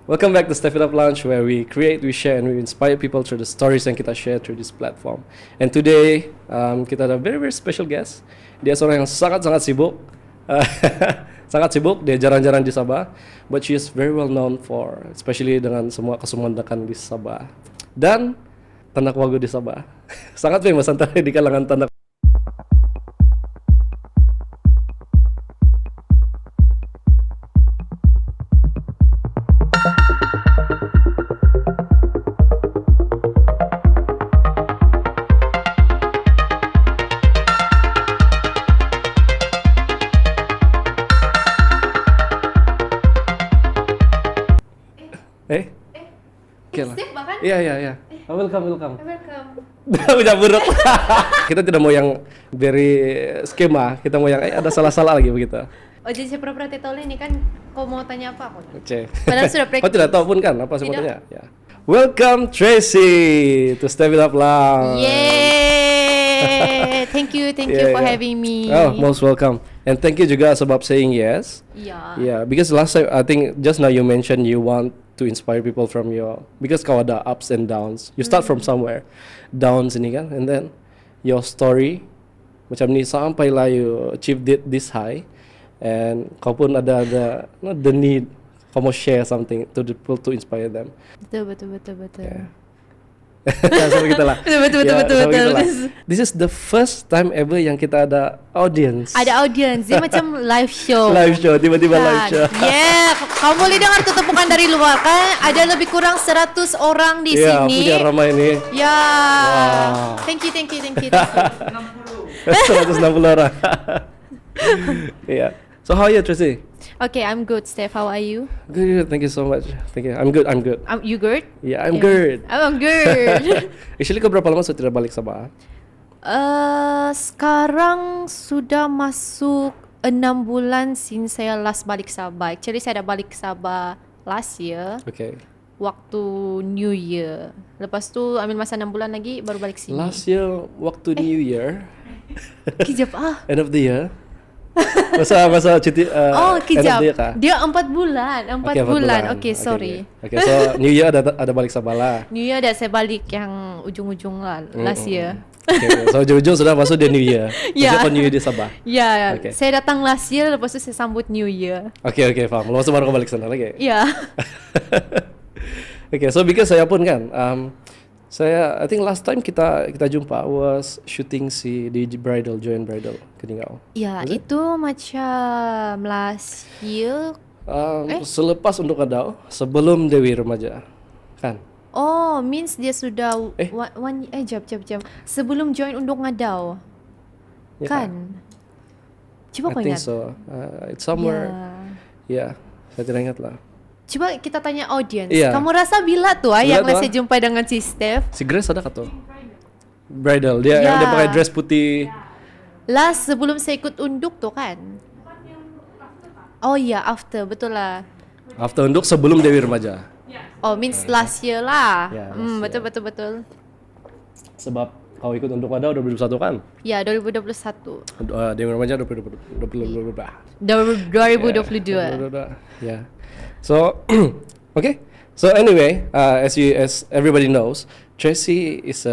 Welcome back to Step It Up Lounge, where we create, we share, and we inspire people through the stories yang kita share through this platform. And today, kita ada very special guest. Dia seorang yang sangat-sangat sibuk. Sangat sibuk, dia jarang-jarang di Sabah. But she is very well known for, especially dengan semua kesumandakan di Sabah. Dan Tandak Wagu di Sabah. Sangat famous antara di kalangan Tandak. Steve bahkan? Iya. Welcome. Welcome. Udah buruk. Kita tidak mau yang very skema, kita mau yang ada salah-salah lagi begitu. Oh jadi saya pura-pura tahu ini kan kau mau tanya apa aku? Padahal sudah practice. Kau tidak tahu pun kan apa sebetulnya? Ya. Welcome Tracy to Step It Up Lounge. Yay! Thank you for having me. Oh, most welcome. And thank you juga sebab saying yes. Yeah, because last time I think just now you mentioned you want to inspire people from your, because kau ada ups and downs. You start from somewhere, downs ini kan, and then your story macam ni sampailah you achieve this high, and kau pun ada the need kau mau share something to the people to inspire them. Betul. Yeah. Sama kita lah. Betul. This is the first time ever yang kita ada audience. Ada audience, dia macam live show. Tiba-tiba live show. Yeah, kamu boleh dengar ketepukan dari luar kan? Ada lebih kurang 100 orang di sini. Punya ramai ini. Wow. Thank you. 160 orang. Yeah. So how are you, Tracy? Okay, I'm good, Steph. How are you? Good. Thank you so much. Thank you. I'm good. You good? Yeah, I'm good. I'm good. Actually, kau berapa lama sudah tidak balik Sabah? Sekarang sudah masuk 6 bulan since saya last balik Sabah. Actually, saya dah balik Sabah last year. Okay. Waktu New Year. Lepas tu ambil masa 6 bulan lagi baru balik sini. Last year waktu New Year. Kejap End of the year. Masa cuti kejap. Dia 4 bulan. 4 bulan. Okay, sorry. Okay, so New Year ada balik Sabah lah. New Year ada saya balik yang ujung-ujung lah last year. Okay, so ujung-ujung sudah masuk di New Year. Yeah. New Year di Sabah. Ya, okay. Saya datang last year, lepas tu saya sambut New Year. Okay, faham. Lepas tu baru kau balik sana lagi. Ya. Okay, so because saya pun kan, I think last time kita jumpa was shooting di Bridal, Join Bridal Keningau. Ya, itu macam last year. Selepas Untuk Adau, sebelum Dewi Remaja, kan? Oh, means dia sudah jap. Sebelum join Undang Ngadau, kan? Coba kau ingat. I think so. It's somewhere. Yeah, saya tidak ingat lah. Coba kita tanya audience. Yeah. Kamu rasa bila tu yang saya jumpa dengan si Steph? Si Grace ada kata Bridal. Dia yang dia pakai dress putih. Last sebelum saya ikut unduk tu kan? Oh iya, after, betul lah. After unduk sebelum Dewi Remaja. Oh, means last year lah. Yeah, betul. Sebab kau ikut Unduk Adau 2021 kan? Ya, 2021. Dewi Remaja 2022. Yeah. So, okay. So anyway, as everybody knows, Tracy is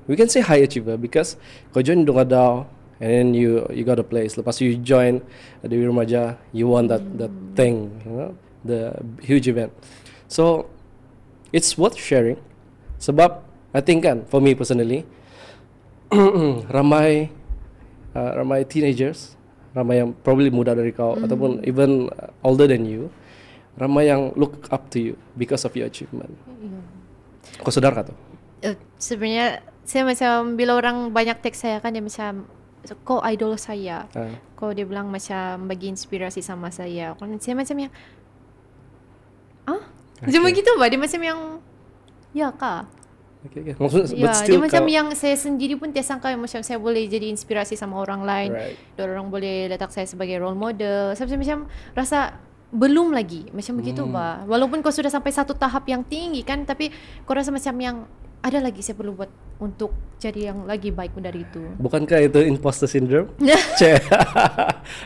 we can say high achiever because kau join Undung Adau and then you got a place. Lepas you join Dewi Remaja, you won that thing, the huge event. So it's worth sharing. Sebab I think kan, for me personally, ramai teenagers, ramai yang probably muda dari kau ataupun even older than you. Ramai yang look up to you because of your achievement. Kau sedar kah tu? Sebenarnya saya macam bila orang banyak teks saya kan dia macam kau idol saya. Kau dia bilang macam bagi inspirasi sama saya. Saya macam yang macam begitu bah, dia macam yang ya kah? Okay. Maksudnya dia macam yang saya sendiri pun tiada sangka macam saya boleh jadi inspirasi sama orang lain. Orang boleh letak saya sebagai role model. Saya macam rasa belum lagi macam begitu bah. Walaupun kau sudah sampai satu tahap yang tinggi kan, tapi kau rasa macam yang ada lagi saya perlu buat untuk jadi yang lagi baik dari itu. Bukankah itu imposter syndrome? Cek.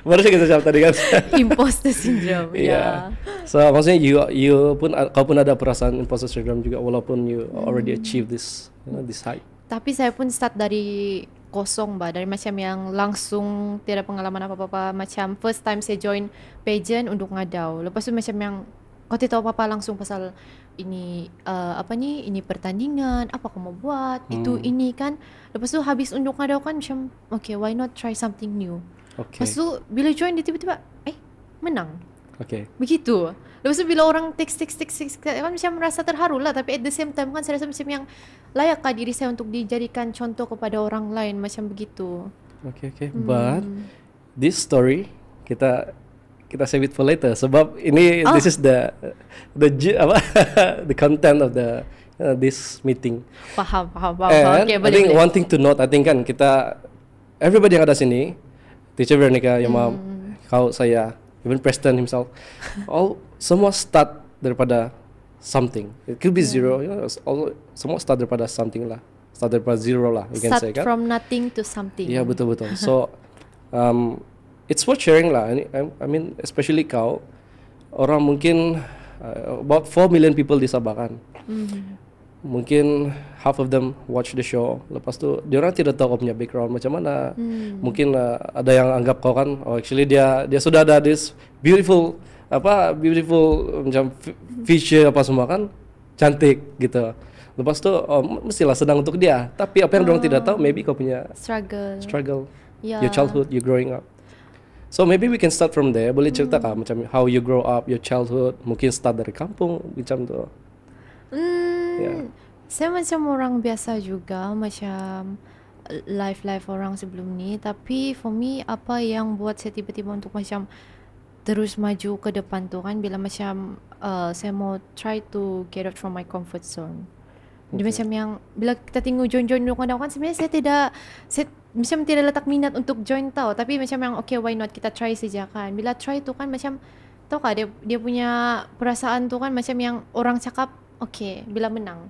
Baru sih kita jawab tadi kan. Imposter syndrome. Iya. So maksudnya you pun kau pun ada perasaan imposter syndrome juga walaupun you already achieve this this height. Tapi saya pun start dari kosong dari macam yang langsung tiada pengalaman apa-apa, macam first time saya join pageant untuk ngadau. Lepas tu macam yang kau tidak tahu apa-apa langsung pasal ini ini pertandingan, apa kau mau buat, itu ini kan. Lepas tu habis untuk ngadau kan macam okay, why not try something new. Okay. Lepas tu bila join dia tiba-tiba menang. Okay. Begitu. Lepas tu bila orang teks kan macam merasa terharu lah, tapi at the same time kan saya rasa macam yang layakkah diri saya untuk dijadikan contoh kepada orang lain macam begitu. Okay. But this story kita save it for later sebab ini this is the the content of the this meeting. Faham. And Okay, I think boleh. one thing to note, I think kan kita everybody yang ada sini, Teacher Veronica, your mom, kau, saya, even Preston himself, all semua start daripada something. It could be zero, all semua start daripada something lah. Start daripada zero lah, you can say kan. Start from nothing to something. Ya, betul. So it's worth sharing lah. I mean especially kau, orang mungkin about 4 million people di Sabah kan. Mungkin half of them watch the show. Lepas tu diorang tidak tahu kau punya background macam mana. Mungkin ada yang anggap kau kan, actually dia sudah ada this beautiful macam feature apa semua kan, cantik gitu. Lepas tu mestilah senang untuk dia. Tapi apa yang diorang tidak tahu, maybe kau punya struggle. Yeah. Your childhood, you growing up. So maybe we can start from there. Boleh cerita kah macam how you grow up, your childhood, mungkin start dari kampung macam tu. Yeah. Saya macam orang biasa juga, macam life orang sebelum ni. Tapi for me, apa yang buat saya tiba-tiba untuk macam terus maju ke depan tu kan, bila macam saya mau try to get out from my comfort zone. Dia macam yang bila kita tengok join orang kan, sebenarnya saya macam tidak letak minat untuk join tau, tapi macam yang okay, why not, kita try saja kan. Bila try tu kan macam tahu kah dia punya perasaan tu kan macam yang orang cakap okay, bila menang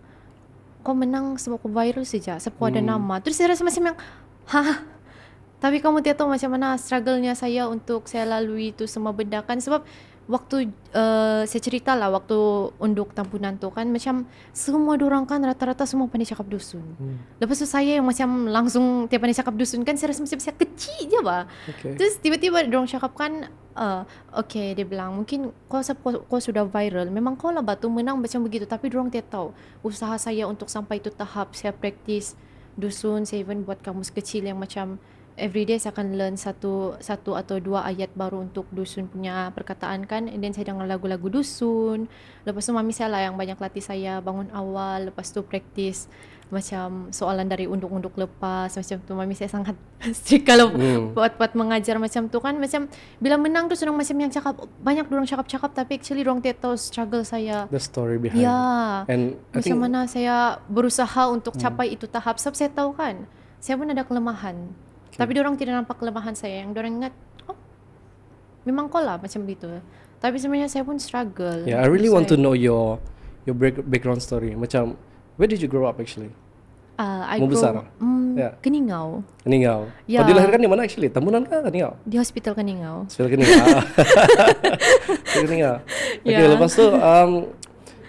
kau menang sebab kau viral saja, sebab kau ada nama. Terus saya rasa macam yang tapi kamu tidak tahu macam mana struggle-nya saya untuk saya lalui itu semua benda kan. Sebab waktu saya cerita lah waktu unduk tampunan tu kan, macam semua dorang kan rata-rata semua pandai cakap dusun. Lepas tu saya yang macam langsung tiap pandai cakap dusun kan, saya rasa macam saya kecil je bah. Okay. Terus tiba-tiba dorang cakap kan okay, dia bilang mungkin kau sudah viral, memang kau lah batu menang macam begitu. Tapi dorang tidak tahu usaha saya untuk sampai itu tahap. Saya praktis dusun, saya even buat kamus kecil yang macam everyday saya akan learn satu atau dua ayat baru untuk dusun punya perkataan kan. And then saya dengar lagu-lagu dusun. Lepas tu mami saya lah yang banyak latih saya bangun awal. Lepas tu praktis macam soalan dari unduk-unduk lepas macam tu. Mami saya sangat strict kalau buat mengajar macam tu kan. Macam bila menang tu sedang macam yang cakap, banyak dorang cakap-cakap tapi actually dorang tidak tahu struggle saya. The story behind. Ya. And macam mana saya berusaha untuk capai itu tahap. Sebab saya tahu kan, saya pun ada kelemahan. Tapi diorang tidak nampak kelemahan saya. Yang diorang ingat, memang kau lah macam gitu. Tapi sebenarnya saya pun struggle. Yeah, I really want to know your background story. Macam, where did you grow up actually? I besar? Yeah. Keningau. Keningau. Yeah. Dilahirkan di mana actually? Tambunan kah Keningau? Di hospital Keningau. Hospital Keningau. Keningau. Okay, lepas tu,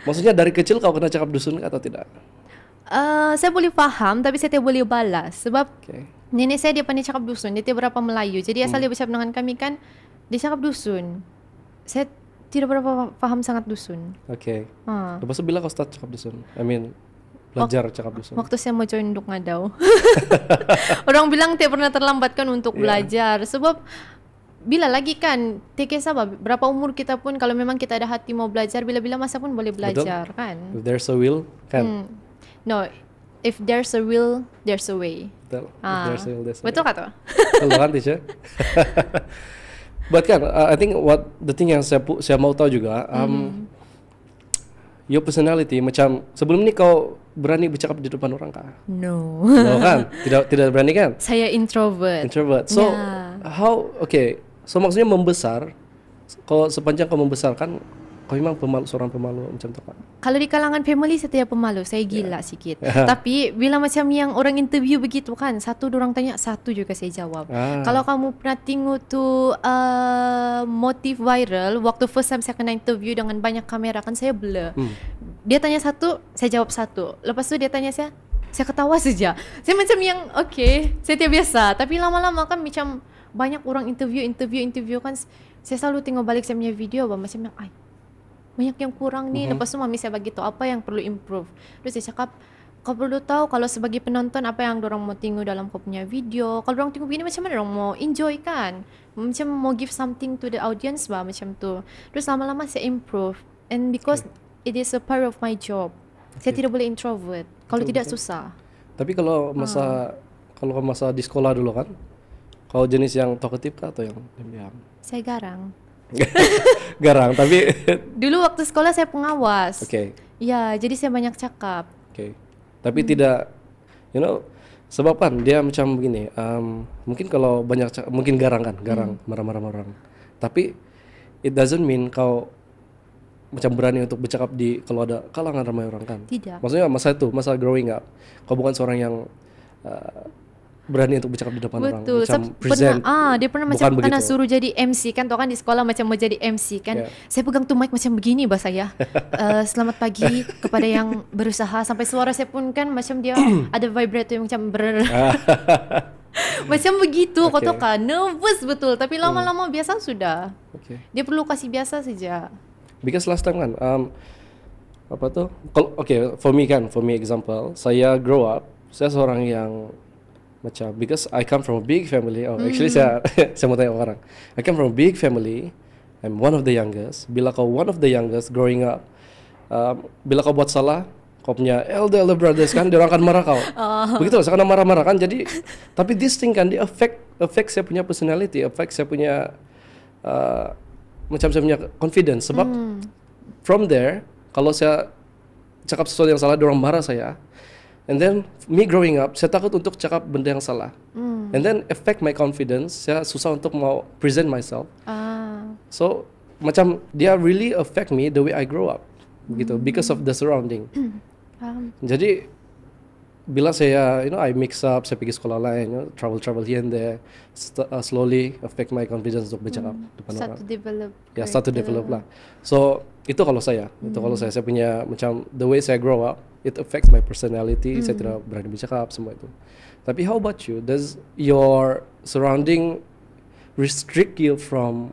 maksudnya dari kecil kau kena cakap dusun atau tidak? Saya boleh faham, tapi saya tidak boleh balas. Sebab nenek saya dia pandai cakap dusun, dia tidak berapa Melayu. Jadi asal dia bercakap dengan kami kan, dia cakap dusun. Saya tidak berapa faham sangat dusun. Okay. Lepas tu bila kau start cakap dusun? I mean, belajar cakap dusun. Waktu saya mau join Unduk Ngadau. Orang bilang tidak pernah terlambat kan untuk belajar. Sebab bila lagi kan, take sabar, berapa umur kita pun kalau memang kita ada hati mau belajar, bila-bila masa pun boleh belajar. Betul? Kan. If there's a will, kan? No, if there's a will, there's a way. Betul. If there's a will, there's a way. Betul kata? Betul kan, teacher? But kan, I think the thing yang saya mau tahu juga, your personality, macam sebelum ni kau berani bercakap di depan orang kah? No. No kan? Tidak berani kan? Saya introvert. So, how, okay. So maksudnya membesar, sepanjang kau membesar kan, kau kau memang seorang pemalu macam tu Kak? Kalau di kalangan family saya tidak pemalu, saya gila sikit. Tapi bila macam yang orang interview begitu kan, satu orang tanya, satu juga saya jawab. Kalau kamu pernah tengok tu motif viral, waktu first time saya kena interview dengan banyak kamera kan saya blur. Dia tanya satu, saya jawab satu. Lepas tu dia tanya saya ketawa saja. Saya macam yang okay, saya tidak biasa. Tapi lama-lama kan macam banyak orang interview kan, saya selalu tengok balik saya punya video macam yang banyak yang kurang nih. Lepas tu mami saya bagi tahu apa yang perlu improve. Terus saya cakap, kau perlu tahu kalau sebagai penonton apa yang dorang mau tengok dalam kau punya video. Kalau dorang tengok begini macam mana dorang mau enjoy kan, macam mau give something to the audience macam tu. Terus lama-lama saya improve, and because it is a part of my job, saya tidak boleh introvert. Kalau tidak susah. Tapi kalau masa di sekolah dulu kan, kau jenis yang talkative kah atau yang diam? Saya garang. Garang, tapi dulu waktu sekolah saya pengawas. Ya, jadi saya banyak cakap. Tapi tidak, sebab kan dia macam begini. Mungkin kalau banyak cakap, mungkin garang kan, marah-marah orang. Tapi it doesn't mean kau macam berani untuk bercakap kalau ada kalangan ramai orang kan. Tidak. Maksudnya masa growing up, kau bukan seorang yang berani untuk bercakap di depan orang. Betul. Macam present. Dia pernah macam kena suruh jadi MC kan. Tahu kan di sekolah macam mau jadi MC kan. Saya pegang tu mic macam begini bahasa saya. Selamat pagi kepada yang berusaha. Sampai suara saya pun kan macam dia ada vibrator yang macam macam begitu. Kau tahu kan, nervous betul. Tapi lama-lama biasa sudah. Dia perlu kasih biasa saja. Because last time kan, for me example, saya grow up, saya seorang yang macam, because I come from a big family. Actually saya mau tanya orang. I come from a big family. I'm one of the youngest. Bila kau one of the youngest growing up, bila kau buat salah, kau punya elder brothers kan, dia orang akan marah kau. Begitu lah, saya kena marah-marah kan. Jadi, tapi this thing kan, dia affect saya punya personality, affect saya punya macam saya punya confidence. Sebab from there, kalau saya cakap sesuatu yang salah, dia orang marah saya. And then me growing up, saya takut untuk cakap benda yang salah. And then affect my confidence. Saya susah untuk mau present myself. So macam dia really affect me the way I grow up, begitu, because of the surrounding. Jadi bila saya, I mix up, saya pergi sekolah lain, travel here and there, slowly affect my confidence untuk bercakap depan orang. Start to develop lah. So itu kalau saya punya macam the way saya grow up, it affects my personality. Saya tidak berani bercakap semua itu. Tapi how about you? Does your surrounding restrict you from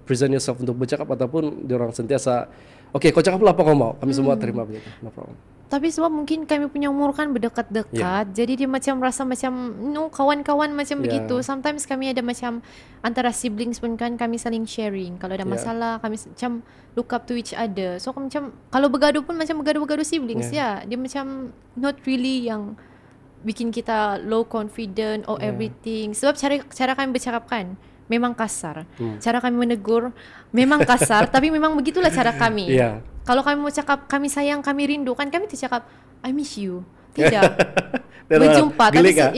present yourself untuk bercakap, ataupun diorang sentiasa kau cakaplah apa kau mau, kami semua terima begitu, no problem? Tapi sebab mungkin kami punya umur kan berdekat-dekat, jadi dia macam rasa macam kawan-kawan macam begitu. Sometimes kami ada macam antara siblings pun kan, kami saling sharing. Kalau ada masalah, kami macam look up to each other. So macam kalau bergaduh pun macam bergaduh siblings. Dia macam not really yang bikin kita low confident or everything. Sebab cara kami bercakap kan memang kasar. Cara kami menegur memang kasar, tapi memang begitulah cara kami. Kalau kami mau cakap kami sayang, kami rindu kan, kami tidak cakap I miss you. Tidak. Berjumpa.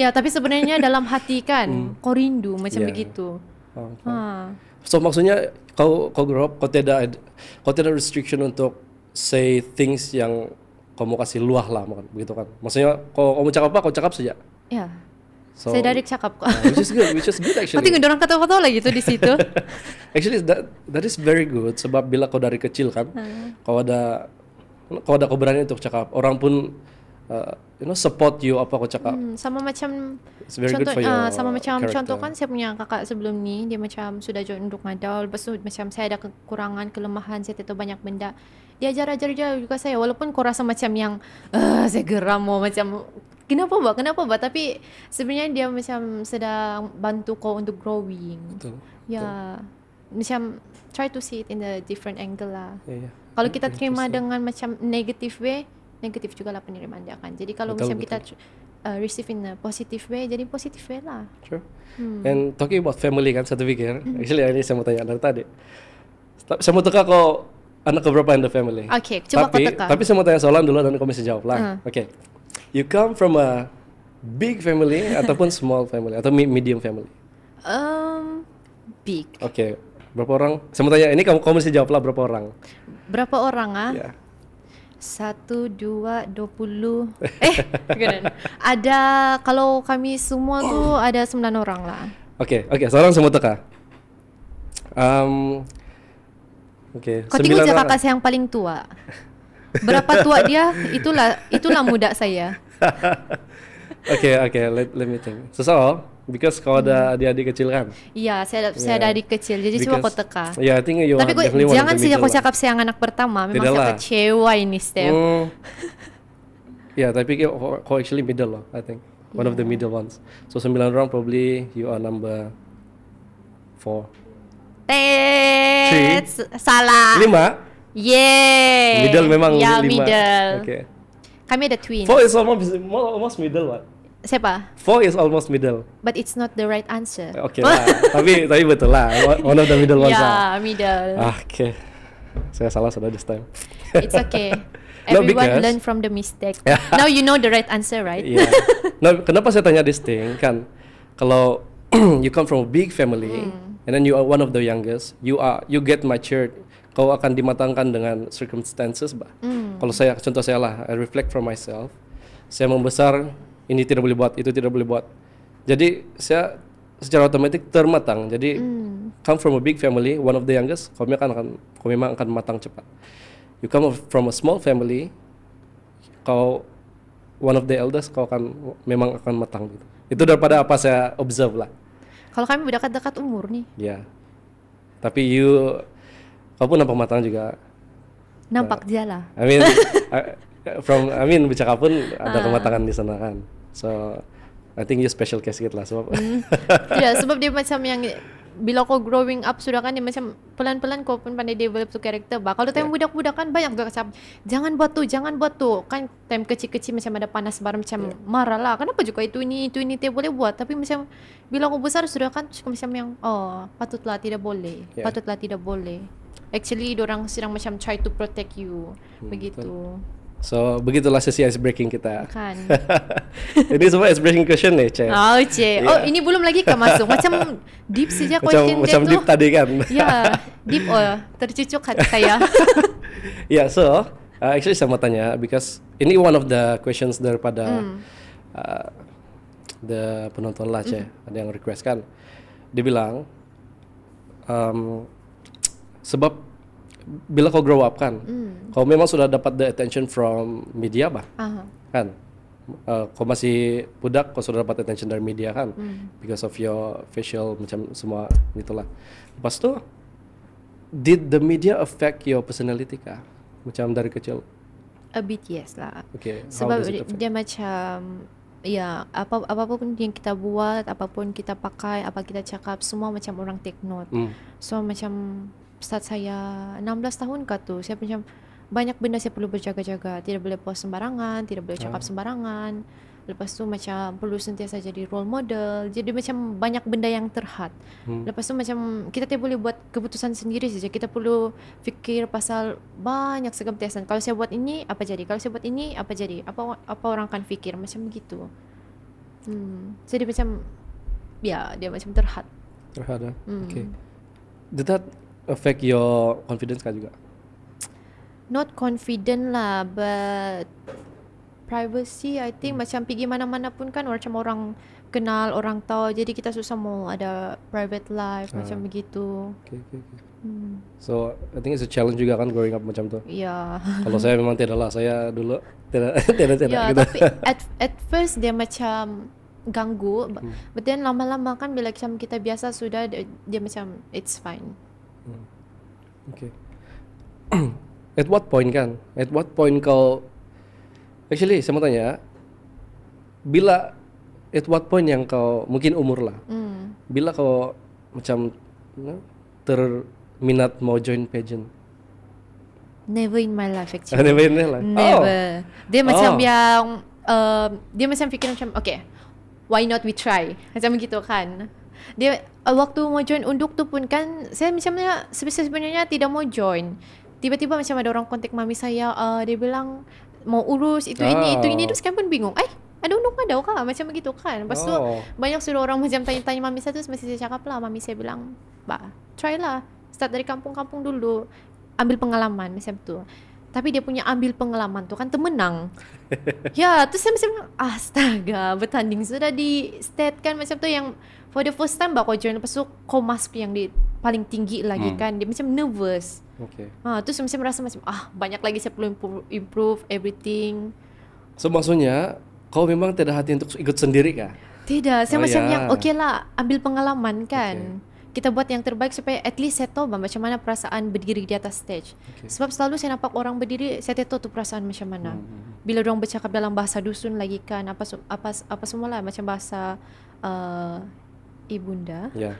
Tapi sebenarnya dalam hati kan kau rindu macam begitu. So maksudnya kau grow up, kau tidak restriction untuk say things yang kau mau kasih luah lah, begitu kan? Maksudnya kau mau cakap apa, kau cakap saja. So, saya direct cakap kok. Which is good actually. Kau tengok orang kata-kata lagi tu di situ. Actually that is very good, sebab bila kau dari kecil kan, kau ada kau berani untuk cakap, orang pun support you apa kau cakap. Sama macam contoh kan saya punya kakak sebelum ni, dia macam sudah join untuk ngadau. Lepas tu macam saya ada kekurangan, kelemahan, saya tahu banyak benda. Dia ajar juga saya, walaupun kau rasa macam yang saya geram macam Kenapa Mbak? Tapi sebenarnya dia macam sedang bantu kau untuk growing. Betul. Macam try to see it in a different angle lah. Kalau kita terima dengan macam negative way, negatif juga lah penerimaan dia kan. Jadi kalau macam kita receive in a positive way, jadi positive way lah. Sure. And talking about family kan, saya terfikir, actually ini saya mau tanya dari tadi. Saya mau teka kau anak keberapa in the family? Okay, coba kau teka. Tapi saya mau tanya soalan dulu dan kau mesti jawab lah. Okay. You come from a big family ataupun small family atau medium family? Big. Okay. Berapa orang? Saya mau tanya, ini kamu mesti jawab lah berapa orang? Berapa orang ah? Yeah. 1, 2, 20. Bukan. Ada, kalau kami semua tuh ada 9 orang lah. Oke, sekarang semua teka. Kau tengok je kakak saya yang paling tua. Berapa tua dia? Itulah muda saya. Okay, let me think. So, because kau ada adik-adik kecil kan? Iya, saya ada adik kecil. Jadi coba kau teka. Yeah, I think you Tapi are definitely one of jangan the sih middle kau lah. cakap saya yang anak pertama. Memang Tidaklah. saya kecewa ini, Steph. Yeah, tapi kau actually middle lah, I think. One of the middle ones. So 9 orang probably you are number 4. Salah. 5? Yeay. Middle memang ya, 5. middle. Okay. Kami ada twin. 4 is almost middle what? Siapa? 4 is almost middle. But it's not the right answer. Okay lah. tapi betul lah. One of the middle ones lah. Ya, middle. Okay. Saya salah sudah this time. It's okay. No, Everyone because- learn from the mistake. Now you know the right answer, right? Yeah. Nah, kenapa saya tanya this thing kan? Kalau you come from a big family and then you are one of the youngest, you get matured. Kau akan dimatangkan dengan circumstances, bah. Kalau contoh saya lah, I reflect from myself. Saya membesar, ini tidak boleh buat, itu tidak boleh buat. Jadi saya secara otomatis termatang. Jadi come from a big family, one of the youngest, kau memang akan matang cepat. You come from a small family, kau one of the eldest, kau memang akan matang gitu. Itu daripada apa saya observe lah. Kalau kami berdekat-dekat umur nih. Ya. Tapi kau pun nampak matang juga. Nampak dia lah. I mean bercakap pun ada kematangan di sana kan. So I think you special case gitu lah sebab. Ya, sebab dia macam yang bila kau growing up sudah kan dia macam pelan-pelan kau pun pandai develop tu karakter bah. Kalau time budak-budak kan banyak juga macam jangan buat tu kan time kecil-kecil macam ada panas barang macam marah lah. Kenapa juga itu ini tidak boleh buat. Tapi macam bila kau besar sudah kan macam yang patutlah tidak boleh. Actually diorang sedang macam try to protect you begitu. So begitulah sesi ice breaking kita. Kan. Ini semua ice breaking question nih, Cek. Oh, Oh, ini belum lagi kan masuk. Macam deep saja question dia macam tu. deep tadi kan. Ya, deep tercucuk hati saya. Yeah, so actually saya mau tanya because ini one of the questions daripada the penonton lah, Cek. Ada yang request kan. Dia bilang sebab bila kau grow up kan, kau memang sudah dapat the attention from media bah, kan? Kau masih budak, kau sudah dapat attention dari media kan, because of your facial macam semua gitulah. Lepas tu, did the media affect your personality kah? Macam dari kecil? A bit yes lah. Okay. Sebab dia macam ya apapun yang kita buat, apapun kita pakai, apa kita cakap, semua macam orang take note. So macam saat saya 16 tahun tu, saya macam banyak benda saya perlu berjaga-jaga. Tidak boleh post sembarangan, tidak boleh cakap sembarangan. Lepas tu macam perlu sentiasa jadi role model. Jadi macam banyak benda yang terhad. Lepas tu macam kita tidak boleh buat keputusan sendiri saja. Kita perlu fikir pasal banyak segala keputusan. Kalau saya buat ini, apa jadi? Kalau saya buat ini, apa jadi? Apa orang akan fikir? Macam begitu. Jadi macam ya, dia macam terhad. Terhad. Okay. Did that affect your confidence kah juga? Not confident lah, but privacy I think macam pergi mana-mana pun kan macam orang kenal, orang tahu, jadi kita susah mau ada private life macam begitu. Okay. So I think it's a challenge juga kan growing up macam tu. Ya. Kalau saya memang tidak lah, saya dulu tidak Ya, gitu. tapi at first dia macam ganggu, but then lama-lama kan bila macam kita biasa sudah dia macam it's fine. Okay. At what point kau actually saya mau tanya, at what point yang kau mungkin umur lah, bila kau macam terminat mau join pageant? Never in my life actually. Never in my life. Never. Dia macam yang dia macam fikir macam okay, why not we try? Macam gitu kan. Dia waktu mau join unduk tu pun kan saya macamnya sebenarnya tidak mau join. Tiba-tiba macam ada orang kontak mami saya, dia bilang mau urus itu ini terus kan pun bingung. Ada unduk ada kah? Macam begitu kan. Lepas tu banyak sudah orang macam tanya-tanya mami saya, terus masih saya cakap lah, mami saya bilang, try lah. Start dari kampung-kampung dulu. ambil pengalaman macam tu. Tapi dia punya ambil pengalaman tu kan termenang. Ya, tu saya macam astaga, bertanding sudah di state kan macam tu yang for the first time kau join, lepas tu kau masuk yang di paling tinggi lagi kan. Dia macam nervous. Okay. Tu saya macam rasa macam banyak lagi saya perlu improve everything. So maksudnya kau memang tidak hati untuk ikut sendiri kah? Tidak, saya macam ya. yang okay lah, ambil pengalaman kan. Kita buat yang terbaik supaya at least saya tahu macam mana perasaan berdiri di atas stage. Sebab selalu saya nampak orang berdiri, saya tahu tu perasaan macam mana. Bila orang bercakap dalam bahasa dusun lagi kan, apa semua lah, macam bahasa ibunda. Ya.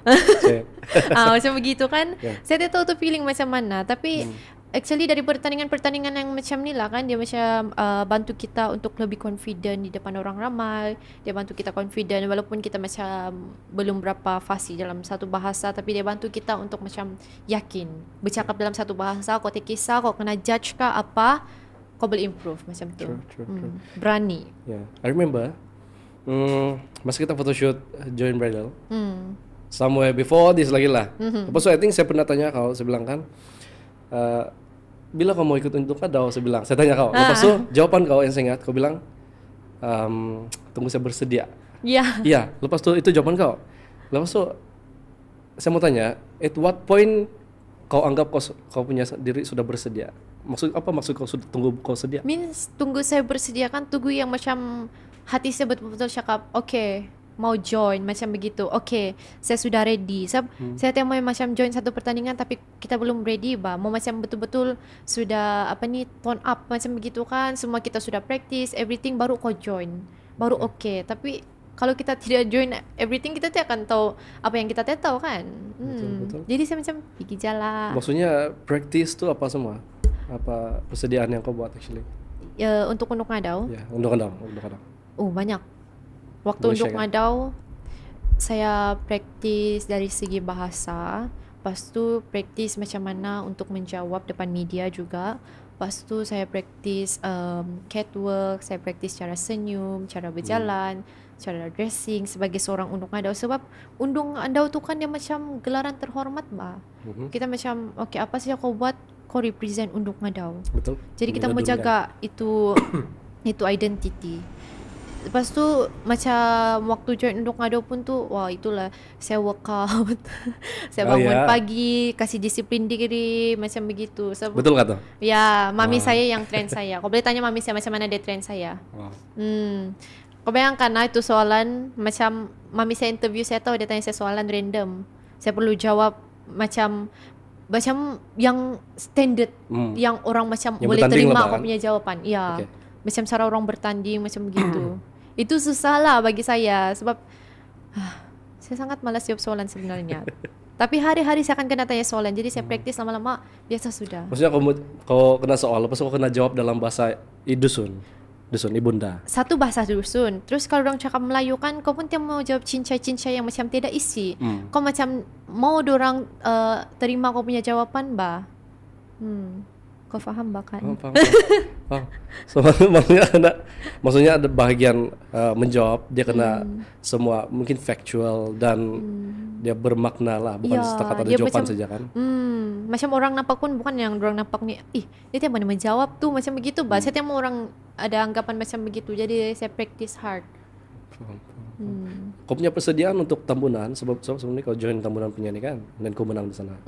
Macam begitu kan. Saya tahu tu feeling macam mana. Tapi actually dari pertandingan-pertandingan yang macam ni lah kan, dia macam bantu kita untuk lebih confident di depan orang ramai. Dia bantu kita confident walaupun kita macam belum berapa fasih dalam satu bahasa, tapi dia bantu kita untuk macam yakin bercakap dalam satu bahasa. Kau take kisah, kau kena judge kah apa, kau boleh improve macam tu. True. Berani. I remember masa kita photoshoot Join Bridal, somewhere before this lagi lah. Lepas tu I think saya pernah tanya kau, saya bilang kan, bila kau mau ikut untuk kadau, saya bilang, saya tanya kau. Lepas tu jawaban kau yang saya ingat, kau bilang tunggu saya bersedia. Iya, lepas tu itu jawaban kau. Lepas tu saya mau tanya, at what point kau anggap kau punya diri sudah bersedia? Maksud kau sudah tunggu kau sedia? Means tunggu saya bersedia kan, tunggu yang macam hati saya betul-betul cakap, okay, mau join macam begitu. Okay, saya sudah ready. Saya tengok macam join satu pertandingan tapi kita belum ready mau macam betul-betul sudah tone up macam begitu kan. Semua kita sudah practice everything, baru kau join. Baru okay. Tapi kalau kita tidak join everything, kita tidak akan tahu apa yang kita tidak tahu kan. Betul. Jadi saya macam pergi jalan. Maksudnya practice tu apa semua? Apa persediaan yang kau buat actually? Untuk ngadau? Ya, untuk ngadau. Banyak. Waktu Boleh untuk share kan? ngadau, saya praktis dari segi bahasa. Lepas tu praktis macam mana untuk menjawab depan media juga. Lepas tu saya praktis catwalk, saya praktis cara senyum, cara berjalan, cara dressing sebagai seorang undang ngadau. Sebab undang ngadau tu kan dia macam gelaran terhormat Kita macam okay, apa sih kau buat, kau represent undang ngadau. Betul. Jadi kita mau jaga itu identity. Lepas tu macam waktu join undang ngadau pun tu, wah itulah saya workout. Saya bangun pagi, kasih disiplin diri macam begitu. Betul kata? Ya, mami saya yang train saya. Kau boleh tanya mami saya macam mana dia train saya. Kau bayangkan itu soalan macam mami saya interview saya tahu dia tanya saya soalan random. Saya perlu jawab macam yang standard, yang orang macam yang boleh terima aku punya jawapan. Ya. Okay. Macam cara orang bertanding macam begitu. Itu susah lah bagi saya sebab saya sangat malas jawab soalan sebenarnya. Tapi hari-hari saya akan kena tanya soalan. Jadi saya praktis lama-lama, biasa sudah. Maksudnya kau kena soal, lepas kau kena jawab dalam bahasa dusun ibunda. Satu bahasa dusun. Terus kalau orang cakap Melayu kan, kau pun mau jawab cincai-cincai yang macam tidak isi. Kau macam mau orang terima kau punya jawapan Kau faham kan? Faham. So maksudnya ada bahagian menjawab dia kena semua mungkin factual dan dia bermakna lah, bukan setakat ada jawaban macam, saja kan. Macam orang nampak pun bukan yang orang nampak ni, dia tiap mana menjawab tu macam begitu Saya tiap orang ada anggapan macam begitu. Jadi saya practice hard. Kau punya persediaan untuk tambunan sebab sebelum ni kau join tambunan penyanyi kan, dan kau menang di sana.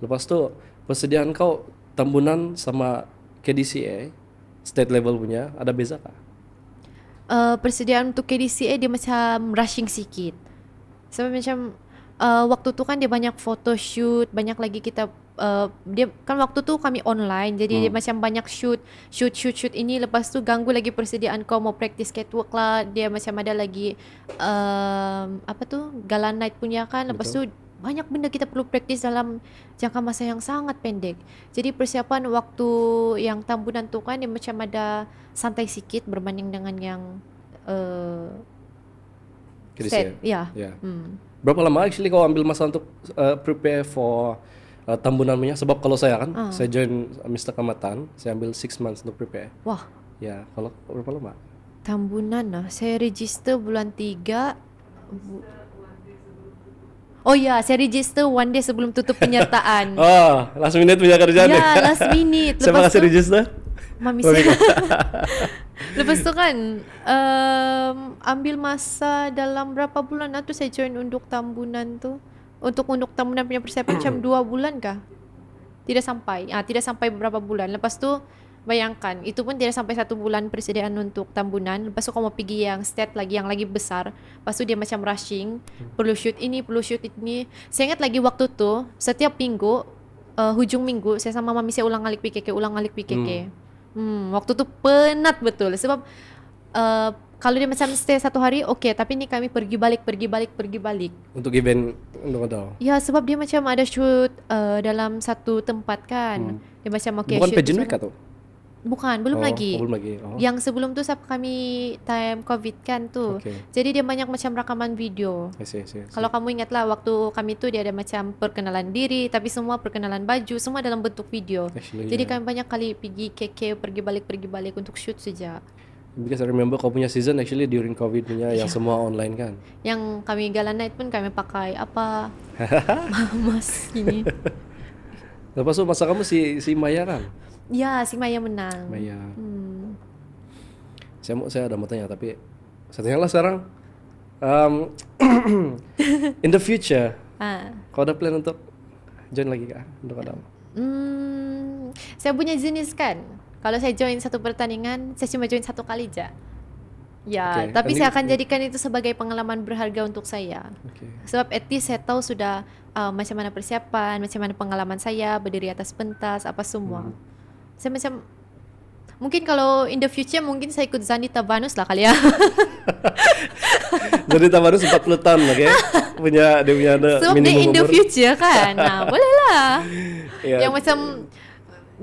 Lepas tu persediaan kau tambunan sama KDCA state level punya ada beza kah? Persediaan untuk KDCA dia macam rushing sikit. Sebab macam waktu tu kan dia banyak photoshoot, banyak lagi kita dia kan waktu tu kami online, jadi dia macam banyak shoot ini. Lepas tu ganggu lagi persediaan kau mau practice catwalk lah. Dia macam ada lagi gala night punya kan. Lepas tu banyak benda kita perlu praktis dalam jangka masa yang sangat pendek. Jadi persiapan waktu yang tambunan tu kan dia macam ada santai sikit berbanding dengan yang set. Berapa lama actually kau ambil masa untuk prepare for tambunan punya? Sebab kalau saya kan, saya join Mr. Kamatan, saya ambil 6 months untuk prepare. Wah. Ya, kalau berapa lama? Tambunan saya register bulan 3. Oh ya, saya register one day sebelum tutup penyertaan. Oh, last minute punya kerjaan Ya, ya. last minute. Siapa Lepas kasih tu, register? Mami Mami saya. Lepas tu kan, ambil masa dalam berapa bulan tu saya join Unduk Tambunan tu. Untuk Unduk Tambunan punya persiapan macam 2 bulan kah? Tidak sampai. Tidak sampai beberapa bulan. Lepas tu, bayangkan, itu pun tidak sampai 1 bulan persediaan untuk Tambunan. Lepas tu kamu pergi yang state lagi, yang lagi besar. Lepas tu dia macam rushing. Perlu shoot ini, perlu shoot ini. Saya ingat lagi waktu tu, setiap minggu, hujung minggu, saya sama mami saya ulang alik PKK, ulang alik PKK. Waktu tu penat betul. Sebab kalau dia macam stay 1 hari, okay. Tapi ni kami pergi balik. Untuk event Undung Adau. Ya, sebab dia macam ada shoot dalam satu tempat kan. Dia macam okay, Bukan shoot pageant di week sana. atau? Bukan, belum lagi. Belum lagi. Oh. Yang sebelum tu siapa kami time COVID kan tu. Okay. Jadi dia banyak macam rakaman video. I see. Kalau kamu ingatlah waktu kami tu dia ada macam perkenalan diri, tapi semua perkenalan baju, semua dalam bentuk video. Actually, Jadi yeah. kami banyak kali pergi KK, pergi balik untuk shoot saja. Because I remember kau punya season actually during COVID punya yang semua online kan. Yang kami Gala Night pun kami pakai apa? Mas ini. Lepas tu masa kamu si Maya kan? Ya, si Maya menang. Maya. Saya ada mau tanya tapi saya tanya lah sekarang. In the future, kau ada plan untuk join lagi kah untuk Adau? Saya punya jenis kan. Kalau saya join satu pertandingan, saya cuma join 1 kali je. Ya, Okay. tapi saya akan jadikan itu sebagai pengalaman berharga untuk saya. Okay. Sebab at least saya tahu sudah macam mana persiapan, macam mana pengalaman saya berdiri atas pentas, apa semua. Saya macam mungkin kalau in the future mungkin saya ikut Zani Tabanus lah kali ya. Jadi Tabarus 40 tahun okay? Dia punya ada Sebab dia minimum in the umur. future kan. Boleh lah. Yeah. Yang macam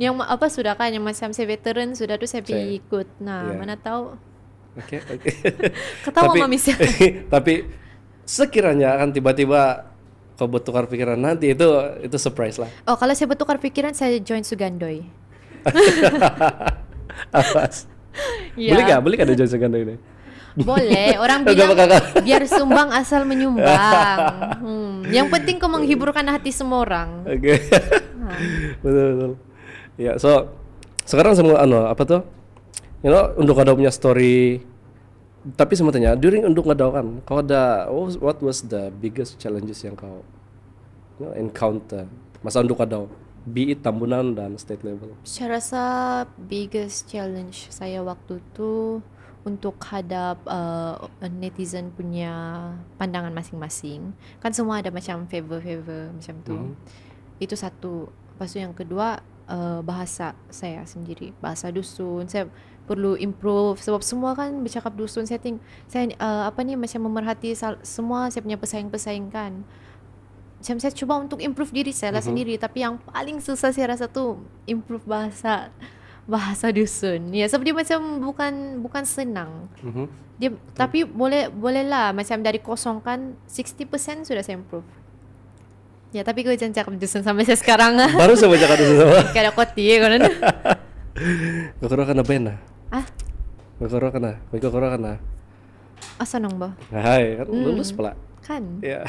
yang apa sudah kan, yang macam saya veteran sudah tu saya pergi ikut. Mana tahu. Okay. Ketawa mami saya. Tapi sekiranya akan tiba-tiba kau bertukar pikiran nanti itu surprise lah. Oh, kalau saya bertukar pikiran saya join Sugandoi. Awas. Ya. Boleh kah ada join Sugando ini? Boleh. Orang bilang biar sumbang asal menyumbang. Yang penting kau menghiburkan hati semua orang. Oke. Betul. Ya, so sekarang semua apa tuh? Untuk Adau punya story. Tapi sebenarnya during untuk Adau kan, kau ada what was the biggest challenges yang kau encounter masa untuk Adau, be it Tambunan dan state level? Saya rasa biggest challenge saya waktu tu untuk hadap netizen punya pandangan masing-masing. Kan semua ada macam favor macam tu. Itu satu. Lepas tu yang kedua, bahasa saya sendiri, bahasa dusun. Saya perlu improve sebab semua kan bercakap dusun. Saya macam memerhati semua saya punya pesaing-pesaing kan. Macam saya cuba untuk improve diri saya lah sendiri, tapi yang paling susah saya rasa tu improve bahasa dusun. Ya, sebab dia macam bukan senang. Dia tapi boleh lah macam dari kosong kan 60% sudah saya improve. Ya, tapi kau jangan cakap dusun sampai saya sekarang. Baru saya baca dusun sama. Kada koti kau nan. Kau kena bena. Kau kena. Asa nang ba? Hai, kan lulus pula. Kan. Ya.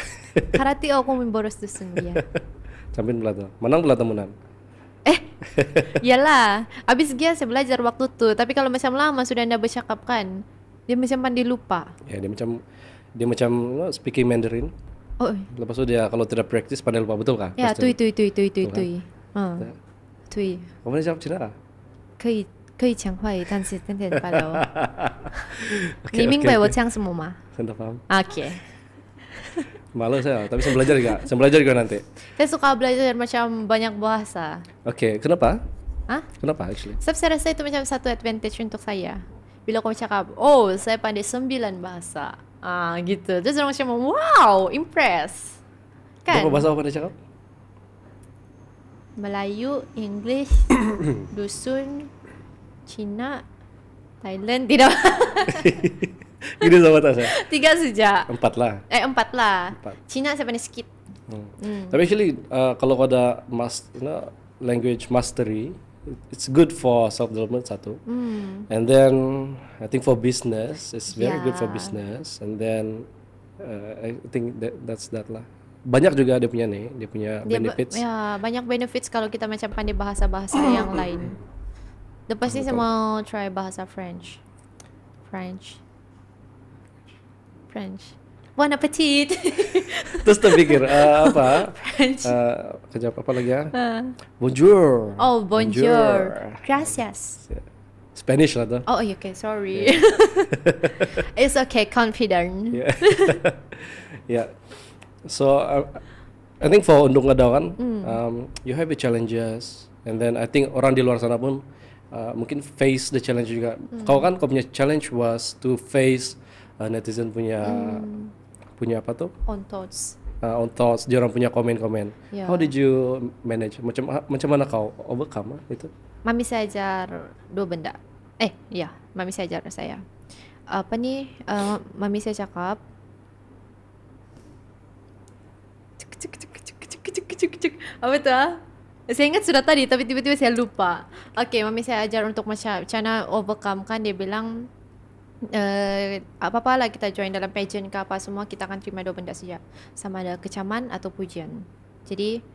Karati aku memboros dusun dia. Sampai pula tuh. Menang pula Tambunan. Yalah. Habis dia saya belajar waktu tu, tapi kalau macam lama sudah anda bercakap kan, dia macam pandai lupa. Ya, dia macam speaking Mandarin. Oh. Lepas itu dia kalau tidak praktis pandai lupa, betul kah? Ya, tui. Ya. Tui. Kamu ni siapa Cina kah? 可以讲话，但是天天发了。你明白我讲什么吗 Saya tak paham.？Okay. Malu saya, tapi saya belajar juga. Saya belajar juga nanti. Saya suka belajar macam banyak bahasa. Oke, kenapa? Hah? Kenapa actually? Sebab saya rasa itu macam satu advantage untuk saya. Bila aku cakap, oh saya pandai 9 bahasa. Gitu. Terus orang macam, wow, impress. Kan? Berapa bahasa apa dia cakap? Melayu, English, Dusun, Cina, Thailand, tidak. Gini sama tak saya? 3 saja. 4 lah. 4 lah. 4. Cina saya pandai sikit. Tapi actually kalau kau ada language mastery, it's good for self development satu. And then I think for business, it's very good for business. And then I think that's that lah. banyak juga dia punya benefits. Ya banyak benefits kalau kita macam pandai bahasa-bahasa yang lain. Lepas ni saya Betul. mau try bahasa French. French. Bon appetit. Terus terpikir apa? French. Kejap apa lagi ya? Bonjour. Oh, bonjour. Gracias. Spanish lah tuh. Oh, okay, sorry. It's okay, confident. Yeah. Yeah. So I think for untuk ngadau kan, you have the challenges, and then I think orang di luar sana pun mungkin face the challenge juga. Kau punya challenge was to face netizen punya apa tuh? On thoughts. On thoughts, dia orang punya komen-komen. Yeah. How did you manage? Macam mana kau overcome itu? Mami saya ajar 2 benda. Ya, mami saya ajar saya. Apa nih? Mami saya cakap. Cek. Apa tuh? Saya ingat sudah tadi, tapi tiba-tiba saya lupa. Okay, mami saya ajar untuk macam mana overcome kan. Dia bilang, apa-apa lah kita join dalam pageant ke apa semua, kita akan terima 2 benda saja, sama ada kecaman atau pujian. Jadi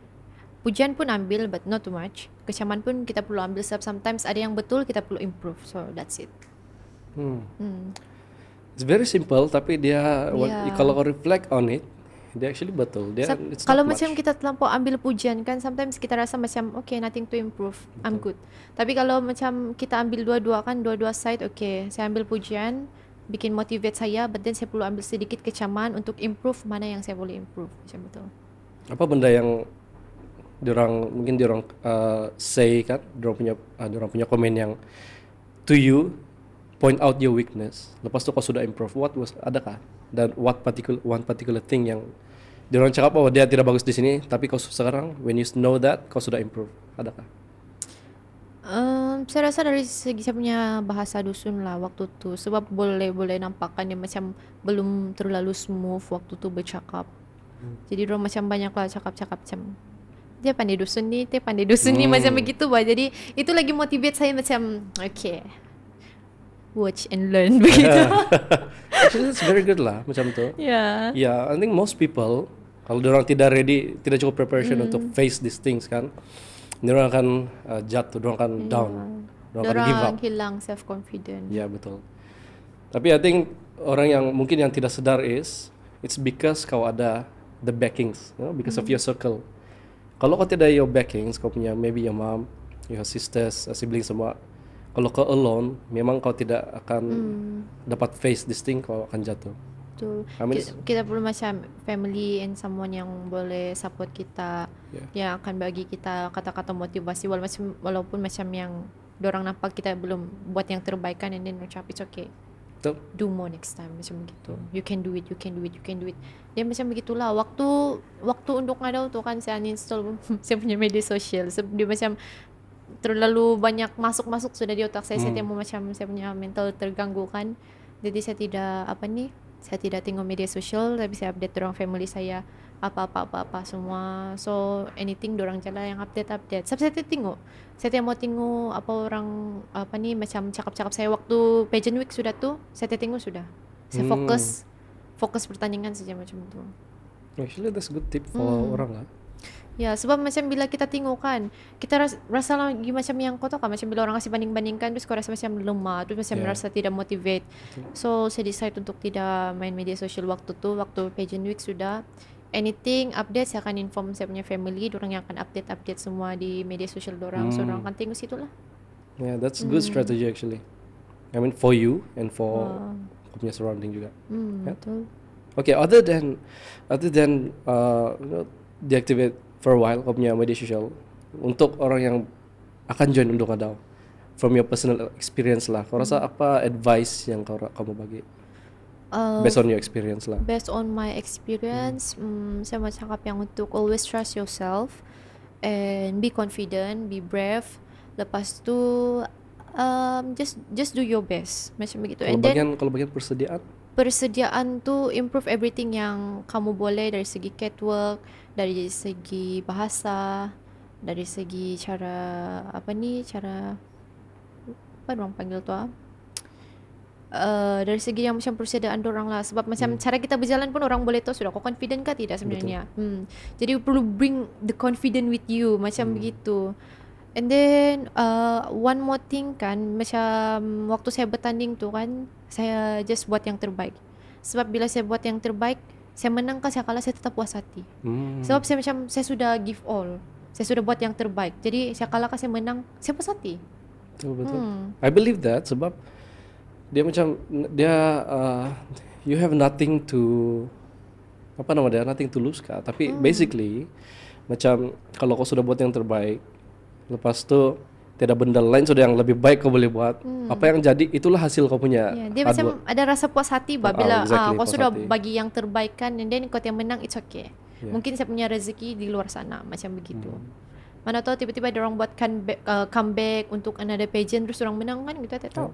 pujian pun ambil but not too much, kecaman pun kita perlu ambil sebab sometimes ada yang betul kita perlu improve, so that's it. It's very simple, tapi dia Yeah. kalau kau reflect on it, dia actually betul. Dia it's Kalau not macam much. kita terlampau ambil pujian kan, sometimes kita rasa macam okay, nothing to improve, I'm good. Tapi kalau macam kita ambil dua-dua kan, dua-dua side, okay, saya ambil pujian bikin motivate saya, but then saya perlu ambil sedikit kecaman untuk improve mana yang saya boleh improve, macam betul. Apa benda yang mungkin diorang say kan, diorang punya komen yang to you point out your weakness, lepas tu kau sudah improve, adakah, dan one particular thing yang diorang cakap dia tidak bagus di sini, tapi kau sekarang when you know that kau sudah improve, adakah? Saya rasa dari segi saya punya bahasa dusun lah waktu tu, sebab boleh nampakkan dia macam belum terlalu smooth waktu tu bercakap. Jadi dia macam banyak lah cakap-cakap macam dia pandai dusun ni, macam begitu bah. Jadi itu lagi motivate saya macam okay, watch and learn begitu. Actually that's very good lah macam tu. Yeah. Yeah, I think most people kalau diorang tidak ready, tidak cukup preparation untuk face these things kan, diorang akan jatuh, diorang akan down, diorang akan give up. Dorang hilang self confidence. Ya betul. Tapi I think orang yang mungkin yang tidak sadar it's because kau ada the backings, because of your circle. Kalau kau tidak ada your backings, kau punya maybe your mom, your sisters, siblings semua. Kalau kau alone, memang kau tidak akan dapat face this thing, kau akan jatuh. Betul. I mean, Kita perlu macam family and someone yang boleh support kita, yang akan bagi kita kata-kata motivasi walaupun macam yang dorang nampak kita belum buat yang terbaik kan, and then macam it's okay, betul. do more next time, macam begitu. You can do it. Dia macam begitulah. Waktu untuk ngadau tu kan saya uninstall saya punya media sosial. Dia macam terlalu banyak masuk sudah di otak saya. Saya tengok macam saya punya mental terganggu kan. Jadi saya tidak tengok media sosial, tapi saya update orang family saya apa semua. So anything dorang jalan yang update. Sebab saya mau tengok apa orang macam cakap-cakap saya waktu pageant week sudah tu. Saya tengok sudah. Saya fokus pertandingan saja macam tu. Actually that's good tip for orang lah. Ya, sebab macam bila kita tengok kan, kita rasa lagi macam yang kau tahu kan, macam bila orang kasih banding-bandingkan, terus kau rasa macam lemah, terus macam rasa tidak motivate. So saya decide untuk tidak main media sosial waktu tu, waktu pageant week sudah. Anything update saya akan inform saya punya family, dorang yang akan update semua di media sosial dorang, so dorang akan tengok situ lah. Yeah, that's good strategy actually. I mean for you and for punya surrounding juga. Betul. Okay, other than deactivate for a while kau punya media sosial, untuk orang yang akan join untuk ngadau, from your personal experience lah, kau rasa apa advice yang kamu bagi based on your experience lah? Based on my experience, saya mau cakap yang untuk always trust yourself and be confident, be brave. Lepas tu just do your best, macam begitu. Kalau bagian persediaan tu improve everything yang kamu boleh, dari segi catwalk, dari segi bahasa, dari segi cara apa orang panggil tu dari segi yang macam persediaan orang lah, sebab macam cara kita berjalan pun orang boleh tahu sudah kau confident kah tidak sebenarnya. Jadi perlu bring the confident with you macam begitu. And then one more thing kan, macam waktu saya bertanding tu kan, saya just buat yang terbaik. Sebab bila saya buat yang terbaik, saya menang kah saya kalah, saya tetap puas hati. Sebab saya macam saya sudah give all, saya sudah buat yang terbaik. Jadi saya kalah kah saya menang, saya puas hati. Betul. I believe that sebab dia macam dia you have nothing to apa nama dia, nothing to lose kah. Tapi basically macam kalau kau sudah buat yang terbaik, lepas tu tiada benda lain sudah yang lebih baik kau boleh buat. Apa yang jadi itulah hasil kau punya. Dia macam ada rasa puas hati bila exactly, kau puas sudah hati. bagi yang terbaik kan, and then kau yang menang, it's okay. Mungkin saya punya rezeki di luar sana macam begitu. Mana tahu tiba-tiba ada orang buat comeback untuk another pageant terus orang menang kan, kita tak tahu.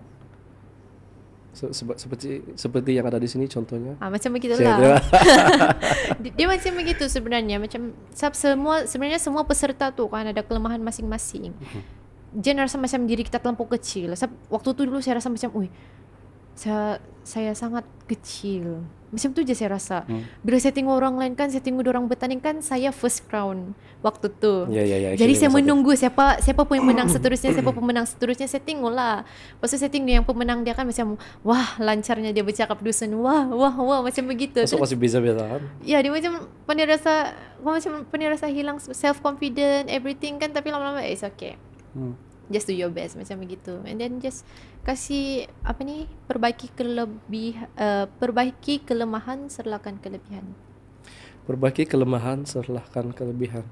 Seperti yang ada di sini contohnya. Macam Saya begitulah. kira. Dia macam begitu sebenarnya. Macam sebenarnya semua peserta tu kan ada kelemahan masing-masing. Jangan rasa macam diri kita terlampau kecil. Waktu tu dulu saya rasa macam, saya sangat kecil. Macam tu je saya rasa. Bila saya tengok orang lain kan, saya tengok orang bertanding kan, saya first crown waktu tu. Jadi saya menunggu siapa pun yang menang seterusnya, siapa pun menang seterusnya, saya tengok lah. Lepas tu saya tengok yang pemenang dia kan macam, wah lancarnya dia bercakap dusun, wah macam begitu. Masuk masih bisa-bisa kan? Ya, dia macam pernah rasa hilang self confident everything kan, tapi lama-lama it's okay. Just do your best macam begitu, and then just kasih perbaiki kelemahan serlakan kelebihan. Perbaiki kelemahan serlakan kelebihan.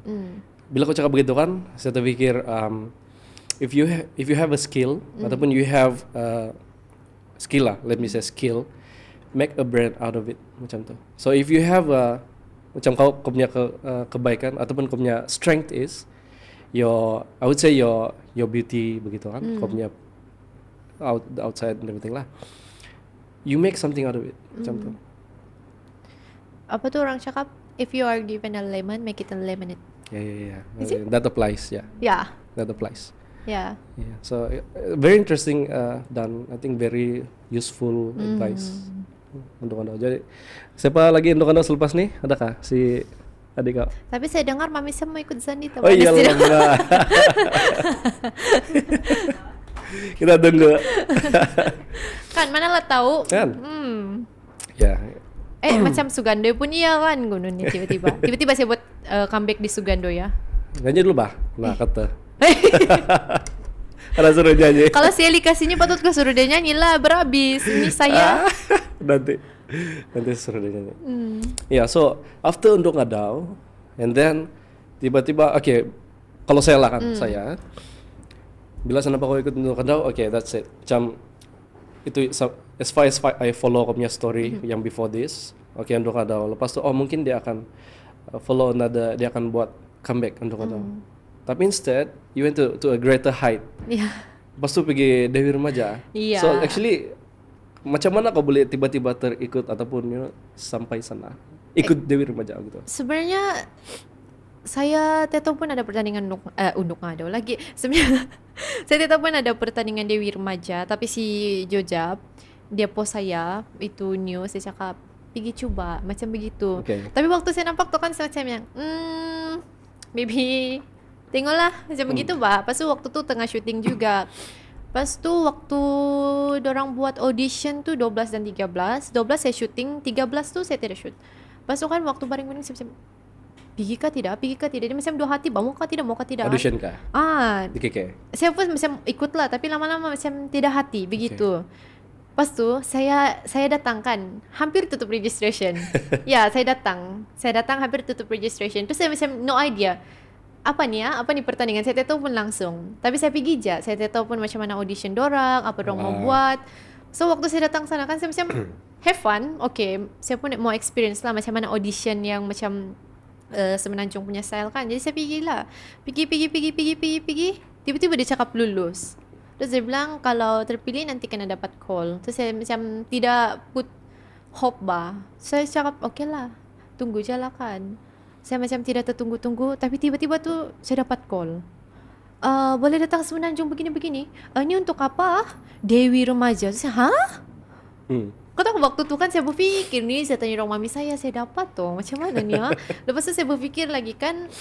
Bila kau cakap begitu kan, saya terfikir if you have a skill ataupun you have skill lah, let me say skill, make a brand out of it macam tu. So if you have macam kau punya kebaikan ataupun kau punya strength is I would say your beauty begitu kan, kau punya outside and everything lah. You make something out of it macam tu. Apa tu orang cakap, if you are given a lemon, make it a lemonade. Yeah. Is it? That applies. Yeah. That applies. Yeah. So very interesting dan I think very useful advice untuk anda. Jadi siapa lagi untuk anda selepas ni? Adakah si adik kau? Tapi saya dengar Mami Sam mau ikut Zandi tahu. Oh iya lah. Kita tunggu. Kan mana lah tahu. Kan? Ya. Macam Sugando pun iya kan gunung ni tiba-tiba saya buat comeback di Sugando ya. Nyanyi dulu bah. Nah kata. Ada suruh nyanyi. Kalau saya dikasihnya patut ke suruh dia nyanyi lah berhabis. Ini saya. Nanti suruh dia nyanyi. Ya, so after untuk ngadau, and then tiba-tiba kalau saya lah kan saya. Bila kenapa kau ikut untuk ngadau, that's it. Macam itu as far as I follow kau punya story yang before this, untuk ngadau. Lepas tu mungkin dia akan follow another, dia akan buat comeback untuk ngadau. Tapi instead you went to a greater height. Lepas tu pergi Dewi Remaja. So actually macam mana kau boleh tiba-tiba terikut ataupun sampai sana ikut Dewi Remaja gitu? Sebenarnya saya tidak pun ada pertandingan untuk ngado lagi. Sebenarnya saya tidak pun ada pertandingan Dewi Remaja, tapi si Jojab dia post saya itu news, dia cakap pergi coba macam begitu. Tapi waktu saya nampak tu kan semacam yang maybe tengoklah macam begitu bah. Lepas tu waktu tu tengah syuting juga. Lepas tu waktu dorang buat audition tu 12 dan 13 saya syuting, 13 tu saya tidak shoot. Lepas tu kan waktu baring-baring saya macam pergi kah tidak dia macam dua hati bah, mau kah tidak audition kah? Di KK? Saya pun macam ikutlah, tapi lama-lama macam tidak hati begitu. Lepas tu saya datang kan, hampir tutup registration. Ya, saya datang hampir tutup registration. Terus saya macam no idea apa ni pertandingan, saya tak tahu pun langsung. Tapi saya pergi je, saya tak tahu pun macam mana audition dorang, apa dorang mau buat. So waktu saya datang sana kan saya macam have fun, saya pun mau experience lah macam mana audition yang macam Semenanjung punya style kan. Jadi saya pergi. Tiba-tiba dia cakap lulus. Terus dia bilang kalau terpilih nanti kena dapat call. Terus saya macam tidak put hope bah. Saya cakap lah, tunggu je lah kan. Saya macam tidak tertunggu-tunggu, tapi tiba-tiba tu saya dapat call. Boleh datang Semenanjung begini-begini. Ini untuk apa? Dewi Remaja. Saya, Kau tahu waktu tu kan saya berfikir nih, saya tanya orang mami saya dapat tuh macam mana nih ha? Lepas tu saya berfikir lagi kan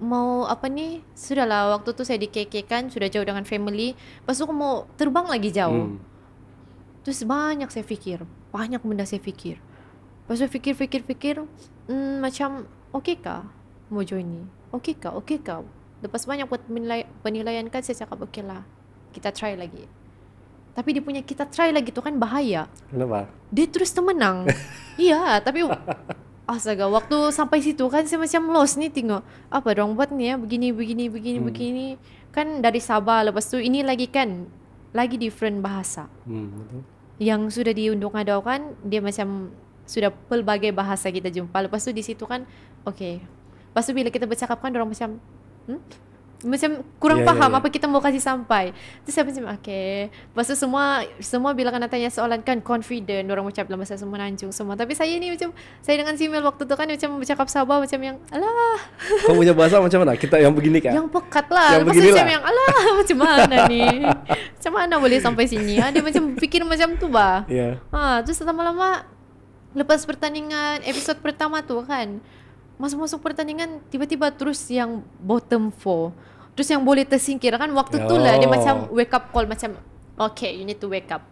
mau apa nih, sudahlah waktu tu saya di KK kan, sudah jauh dengan family, lepas tu aku mau terbang lagi jauh. Terus banyak saya fikir, banyak benda saya fikir. Lepas tu fikir, macam okey kah mau join ni? Okey kah? Lepas banyak buat penilaian kan, saya cakap okey lah, kita try lagi. Tapi dia punya kita try lagi tu kan bahaya. Kenapa? Dia terus termenang. Iya, tapi astaga, waktu sampai situ kan saya macam lost nih, tengok apa dong buat nih ya, begini. Kan dari Sabah, lepas tu ini lagi kan, lagi different bahasa. Betul. Yang sudah diundang ada kan, dia macam sudah pelbagai bahasa kita jumpa. Lepas tu di situ kan, okay. Lepas tu bila kita bercakap kan, orang macam macam kurang paham apa kita mau kasih sampai. Terus saya macam okay. Lepas tu semua bila kena tanya soalan kan confident, orang macam dalam bahasa semua nanjung semua. Tapi saya ni macam, saya dengan Simel waktu tu kan macam bercakap Sabah macam yang alah. Kau punya bahasa macam mana? Kita yang begini kan? Yang pekat lah. Lepas tu macam yang alah macam mana ni? Macam mana boleh sampai sini? Dia macam fikir macam tu bah. Terus lama-lama lepas pertandingan episod pertama tu kan, masuk pertandingan tiba-tiba terus yang bottom 4. Terus yang boleh tersingkir kan waktu tu lah dia macam wake up call, macam okay, you need to wake up.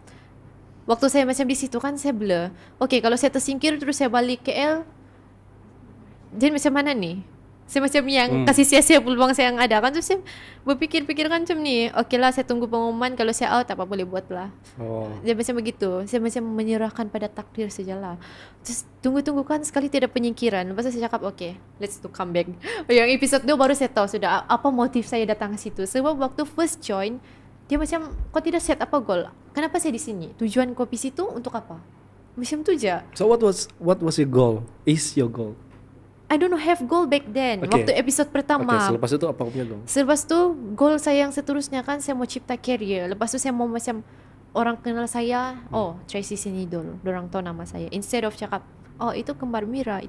Waktu saya macam di situ kan saya blur. Okay, kalau saya tersingkir terus saya balik KL, jadi macam mana ni? Saya macam yang kasih sia-sia peluang saya yang ada kan. Terus saya berfikir kan macam ni, okay lah saya tunggu pengumuman, kalau saya out apa boleh buat lah. Dia macam begitu. Saya macam menyerahkan pada takdir sajalah. Terus tunggu kan sekali tidak penyingkiran. Lepas tu saya cakap okay, let's do comeback. Yang episode 2 baru saya tahu sudah apa motif saya datang ke situ. Sebab waktu first join, dia macam kau tidak set apa goal. Kenapa saya di sini? Tujuan kau di situ untuk apa? Macam tu je. So what was your goal? Is your goal? I don't have goal back then. Waktu episod pertama. Selepas itu apa punya goal? Selepas tu goal saya yang seterusnya kan, saya mau cipta career. Lepas tu saya mau macam orang kenal saya, Tracy Sinidol, dorang tahu nama saya. Instead of cakap, itu kembar Mira.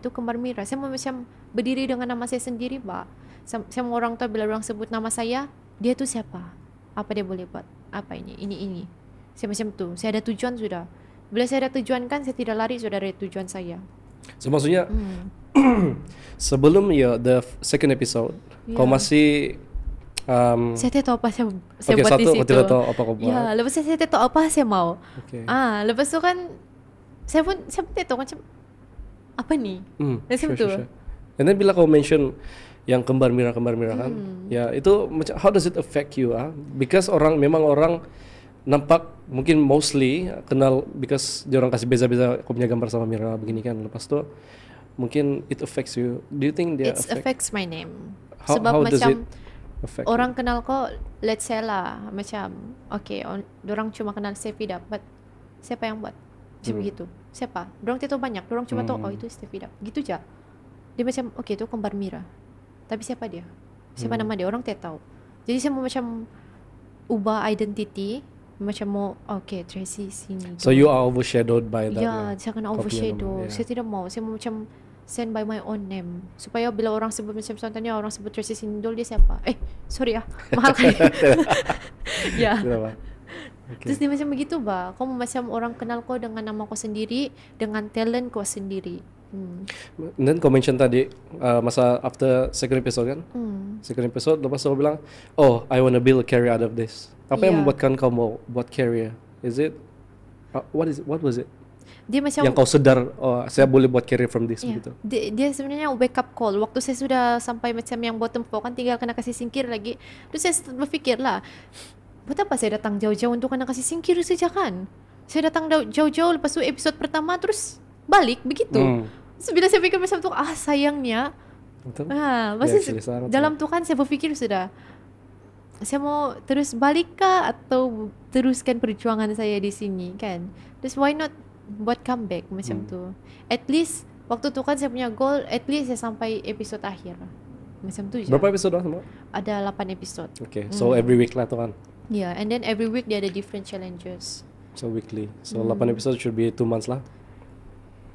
Saya mau macam berdiri dengan nama saya sendiri, Pak. Saya mau orang tahu bila orang sebut nama saya, dia tu siapa? Apa dia boleh buat? Apa ini. Saya macam tu. Saya ada tujuan sudah. Bila saya ada tujuan kan, saya tidak lari sudah dari tujuan saya. So maksudnya sebelum the second episode, kau masih saya tidak tahu apa saya buat di situ. Kau tidak tahu apa kau buat. Ya, lepas saya tidak tahu apa saya mau. Lepas tu kan saya pun tidak tahu macam apa ni. Sure. And then bila kau mention yang kembar Mira kan, ya itu macam how does it affect you? Because memang orang nampak mungkin mostly kenal because dia orang kasih beza-beza kau punya gambar sama Mira begini kan. Lepas tu mungkin it affects you. Do you think it affects my name? Sebab how does it affect orang you? Kenal kau, let's say lah macam okay, dorang cuma kenal Steffi but siapa yang buat? Macam begitu. Siapa? Dorang tahu banyak. Dorang cuma tahu itu Steffi gitu je. Dia macam okay, itu kembar Mira. Tapi siapa dia? Siapa nama dia? Orang tidak tahu. Jadi saya mau macam ubah identity. Macam mau Tracy sini. So you are overshadowed by that. Saya kena overshadow. Saya tidak mau. Saya mau macam send by my own name. Supaya bila orang sebut macam contohnya orang sebut Tracy Sindol, dia siapa? Sorry mahal kali. Terus dia macam begitu bah. Kau macam orang kenal kau dengan nama kau sendiri, dengan talent kau sendiri. Dan kau mention tadi masa after second episode kan? Second episode lepas tu kau bilang, I want to build a career out of this. Apa yang membuatkan kau mau buat career? Is it what was it? Dia macam yang kau sedar saya boleh buat career from this gitu. Dia sebenarnya wake up call. Waktu saya sudah sampai macam yang bottom 4 kan, tinggal kena kasih singkir lagi. Terus saya berfikir lah, buat apa saya datang jauh-jauh untuk kena kasih singkir saja kan? Saya datang jauh-jauh, lepas tu episod pertama terus balik begitu. Bila saya fikir macam tu, sayangnya. Betul. Dalam tu kan saya berfikir sudah, saya mau terus balik kah atau teruskan perjuangan saya di sini kan? Terus why not buat comeback macam tu? At least waktu tu kan saya punya goal, at least saya sampai episod akhir. Macam tu je. Berapa episod semua? Ada 8 episod. Okay, so every week lah tu kan? Yeah, and then every week dia ada different challenges. So weekly. So 8 episode should be 2 months lah.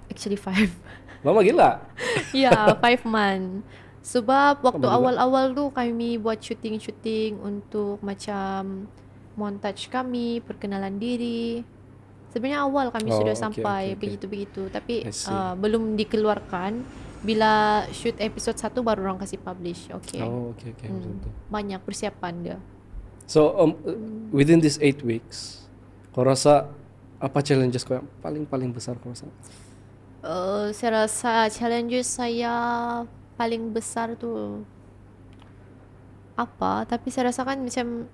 Actually 5. Lama gila. Ya, 5 months. Sebab waktu awal-awal tu kami buat syuting untuk macam montage kami, perkenalan diri. Sebenarnya awal kami Oh, sudah okay, sampai okay. begitu-begitu, tapi I see. belum dikeluarkan. Bila shoot episode 1 baru orang kasih publish. Okay. Oh, okay, betul. Banyak persiapan dia. So within these 8 weeks, kau rasa apa challenges kau yang paling besar kau rasa? Saya rasa challenges saya paling besar tu apa? Tapi saya rasakan macam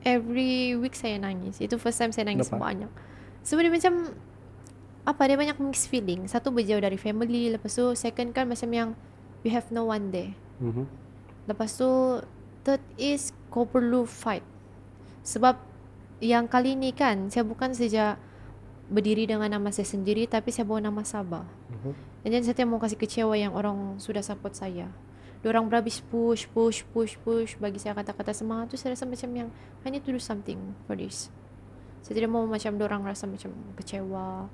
every week saya nangis. Itu first time saya nangis Kenapa? banyak. Sebenarnya macam apa, dia banyak mixed feeling. Satu, berjauh dari family. Lepas tu second kan macam yang you have no one there. Mhm. Lepas tu third is kau perlu fight. Sebab yang kali ni kan saya bukan saja berdiri dengan nama saya sendiri, tapi saya bawa nama Sabah. Mhm. And then saya tidak mau kasih kecewa yang orang sudah support saya. Diorang berhabis push bagi saya kata-kata semangat tu. Saya rasa macam yang I need to do something for this. Saya tidak mau macam diorang rasa macam kecewa.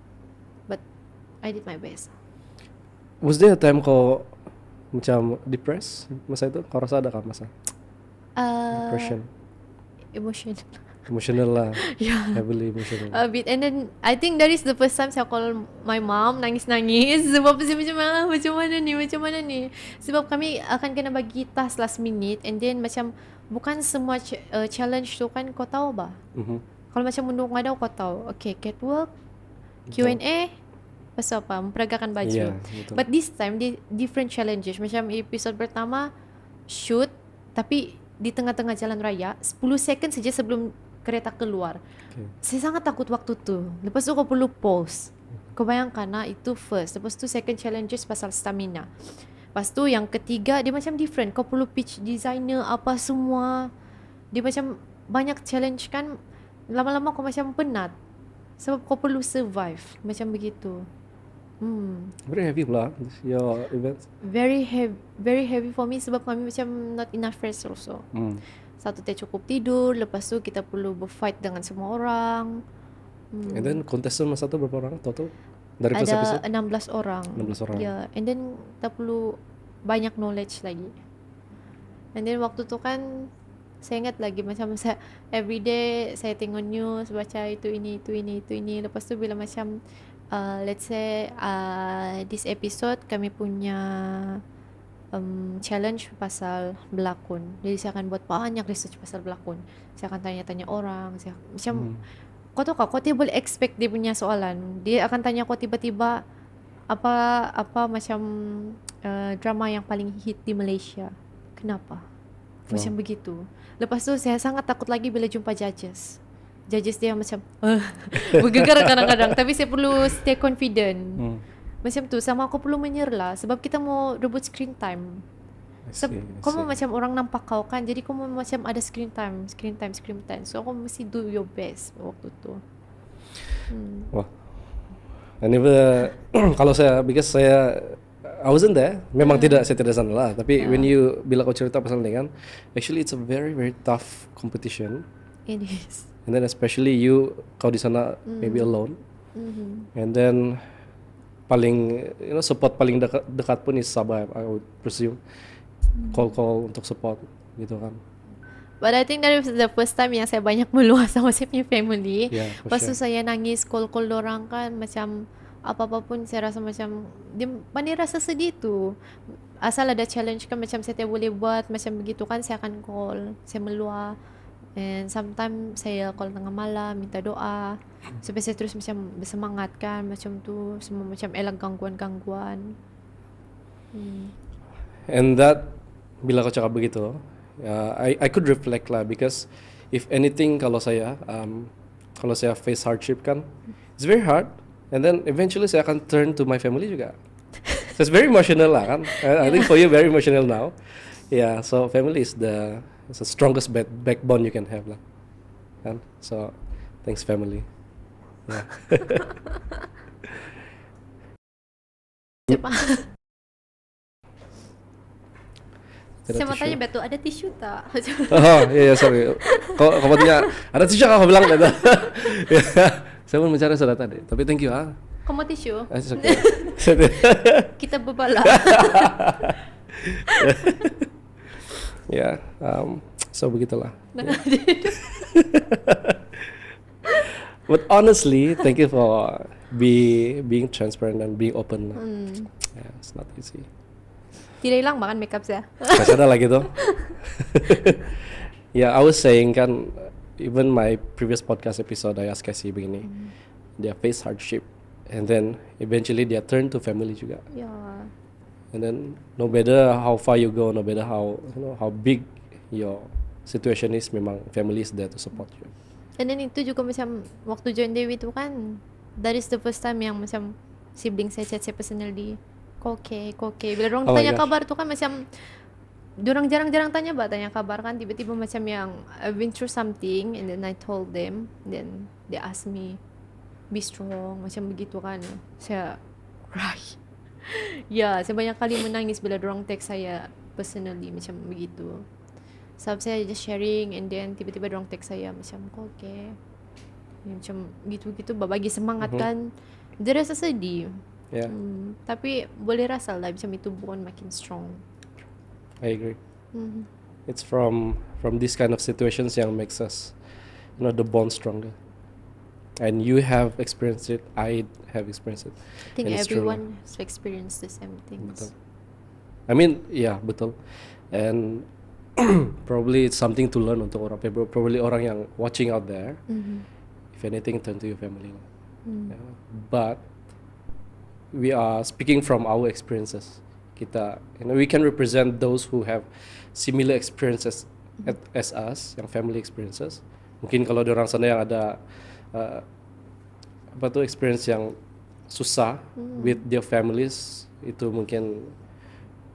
But I did my best. Was there a time kau macam depressed masa itu? Kau rasa ada kah masa depression? Emotional. Lah. Yeah. Heavily emotional. A bit. And then I think that is the first time saya call my mom, nangis-nangis. Sebab saya macam mana ni. Sebab kami akan kena bagi task last minute. And then macam bukan semua challenge tu kan kau tahu bah. Kalau macam mendung ada kau tahu. Okay, catwalk, Q&A, pasal apa? Memperagakan baju. Yeah, betul. But this time different challenges. Macam episode pertama shoot, tapi di tengah-tengah jalan raya 10 second saja sebelum kereta keluar. Okay. Saya sangat takut waktu tu. Lepas tu kau perlu pause. Kau bayangkan itu first. Lepas tu second challenges pasal stamina. Lepas tu yang ketiga dia macam different. Kau perlu pitch designer apa semua. Dia macam banyak challenge kan. Lama-lama kau macam penat. Sebab kau perlu survive. Macam begitu. Very heavy pula your event. Very heavy for me sebab kami macam not enough rest also. Satu, tak cukup tidur. Lepas tu kita perlu berfight dengan semua orang. And then contestant masa tu berapa orang total? Dari first episode? Ada 16 orang. 16 orang. Yeah. And then kita perlu banyak knowledge lagi. And then waktu tu kan saya ingat lagi macam saya everyday saya tengok news, baca itu ini. Lepas tu bila macam let's say this episode kami punya challenge pasal berlakon. Jadi saya akan buat banyak research pasal berlakon. Saya akan tanya-tanya orang. Saya macam kau tahu kah, kau tidak boleh expect dia punya soalan. Dia akan tanya kau tiba-tiba apa macam drama yang paling hit di Malaysia. Kenapa? Macam begitu. Lepas tu saya sangat takut lagi bila jumpa judges dia macam bergegar kadang-kadang. Tapi saya perlu stay confident. Macam tu. Sama aku perlu menyerlah sebab kita mau rebut screen time. Kau mau macam orang nampak kau kan, jadi kau mau macam ada screen time. So kau mesti do your best waktu tu. Wah, I never kalau saya, because I wasn't there. Memang saya tidak sana lah. Tapi when you bila kau cerita pasal ni kan, actually it's a very very tough competition. It is. And then especially kau di sana maybe alone. And then paling support paling dekat pun is Sabah, I would presume. Call untuk support gitu kan. But I think that was the first time yang saya banyak meluah sama saya punya family. Yeah, Lepas tu saya nangis call dorang kan, macam apa-apa pun saya rasa macam dia mana rasa sedih tu. Asal ada challenge kan macam saya tak boleh buat macam begitu kan, saya akan call, saya meluah. And sometimes saya call tengah malam minta doa supaya saya terus macam bersemangat kan, macam tu semua macam elak gangguan-gangguan. And that bila kau cakap begitu, I could reflect lah, because if anything kalau saya face hardship kan, it's very hard, and then eventually saya akan turn to my family juga. So it's very emotional lah kan. I think for you very emotional now. Yeah, so family is the strongest backbone you can have lah. Kan? So thanks family. Yeah. Cepat. Saya mau tanya Betul, ada tisu tak? Oh iya sorry. Kau punya ada tisu kau bilang ada. Saya pun mencari sudah tadi. Tapi thank you Kau mau tisu? It's okay. Kita berbalak. Ya, so begitulah. But honestly, thank you for being transparent and being open. Yeah, it's not easy. Tidak hilang makan makeup saya. Masih ada lagi tuh. Yeah, I was saying kan, even my previous podcast episode I asked Cassie begini, dia face hardship, and then eventually dia turn to family juga. Ya. And then no matter how far you go, no matter how big your situation is, memang family is there to support you. And then itu juga macam waktu join Dewi tu kan, that is the first time yang macam sibling saya chat saya personally, kau okay. Bila orang Oh my tanya gosh. kabar tu kan macam, diorang jarang-jarang tanya tanya kabar kan, tiba-tiba macam yang I've been through something and then I told them, then they ask me, be strong, macam begitu kan. Saya cry. Ya, saya banyak kali menangis bila diorang text saya personally macam begitu. Sebab saya just sharing and then tiba-tiba diorang text saya macam kau okay. Macam gitu-gitu bagi semangat kan. Dia rasa sedih. Yeah, Tapi boleh rasa lah macam itu bukan makin strong. I agree. It's from these kind of situations yang makes us, the bond stronger. And you have experienced it. I have experienced it. I think And it's true. everyone has experienced the same things. Betul. I mean, yeah, betul. And probably it's something to learn untuk orang. Probably orang yang watching out there. If anything, turn to your family. Yeah. But we are speaking from our experiences. Kita, we can represent those who have similar experiences as us, yang family experiences. Mungkin kalau di orang sana yang ada experience yang susah with their families, itu mungkin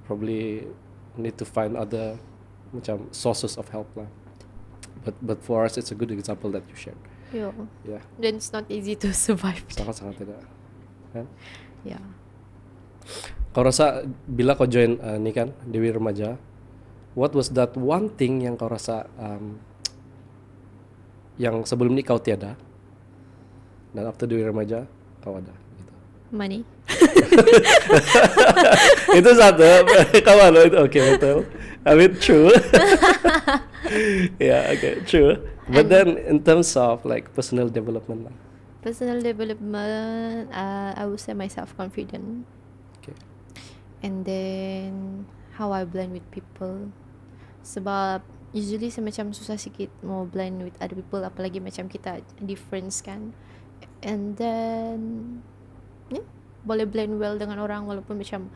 probably need to find other macam sources of help lah. But for us, it's a good example that you shared. Yeah. Yeah, Then it's not easy to survive. sangat-sangat tidak. Kan? Yeah. Kau rasa bila kau join ni kan Dewi Remaja, what was that one thing yang kau rasa yang sebelum ni kau tiada, dan after Dewi Remaja kau ada gitu. Money. Itu satu. Kawan lo itu okay, betul. I mean true. Yeah, okay, true. But then in terms of like personal development lah. Personal development, I would say my self-confidence. Okay. And then how I blend with people. Sebab usually saya macam susah sikit mau blend with other people, apalagi macam kita difference kan. And then boleh blend well dengan orang walaupun macam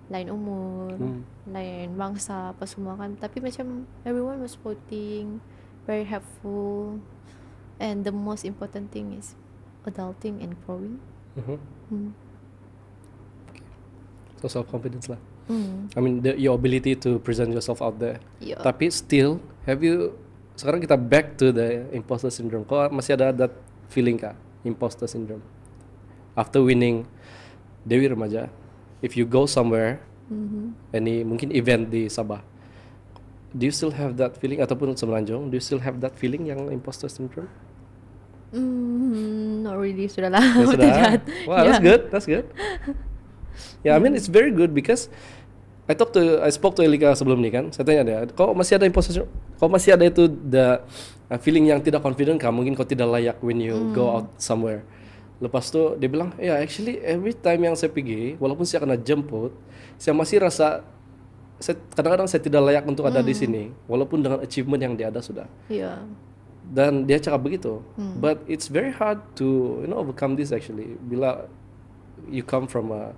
lain umur, lain bangsa apa semua kan. Tapi macam everyone was supporting, very helpful. And the most important thing is adulting and growing. So self-confidence lah. I mean your ability to present yourself out there. Yeah. Tapi still, sekarang kita back to the imposter syndrome. Kau masih ada that feeling kah? Imposter syndrome. After winning Dewi Remaja, if you go somewhere, any mungkin event di Sabah, do you still have that feeling, ataupun Semenanjung, do you still have that feeling yang imposter syndrome? Not really, sudah lah. Ya sudah. Tidak. Wow, that's good. Yeah, I mean it's very good because I spoke to Elika sebelum ni kan. Saya tanya dia, kau masih ada imposter syndrome? Kau masih ada itu the feeling yang tidak confident kah? Mungkin kau tidak layak when you go out somewhere. Lepas tu dia bilang, actually every time yang saya pergi, walaupun saya kena jemput, saya masih rasa kadang-kadang saya tidak layak untuk ada di sini, walaupun dengan achievement yang dia ada sudah. Yeah. Dan dia cakap begitu. But it's very hard to overcome this actually. Bila you come from a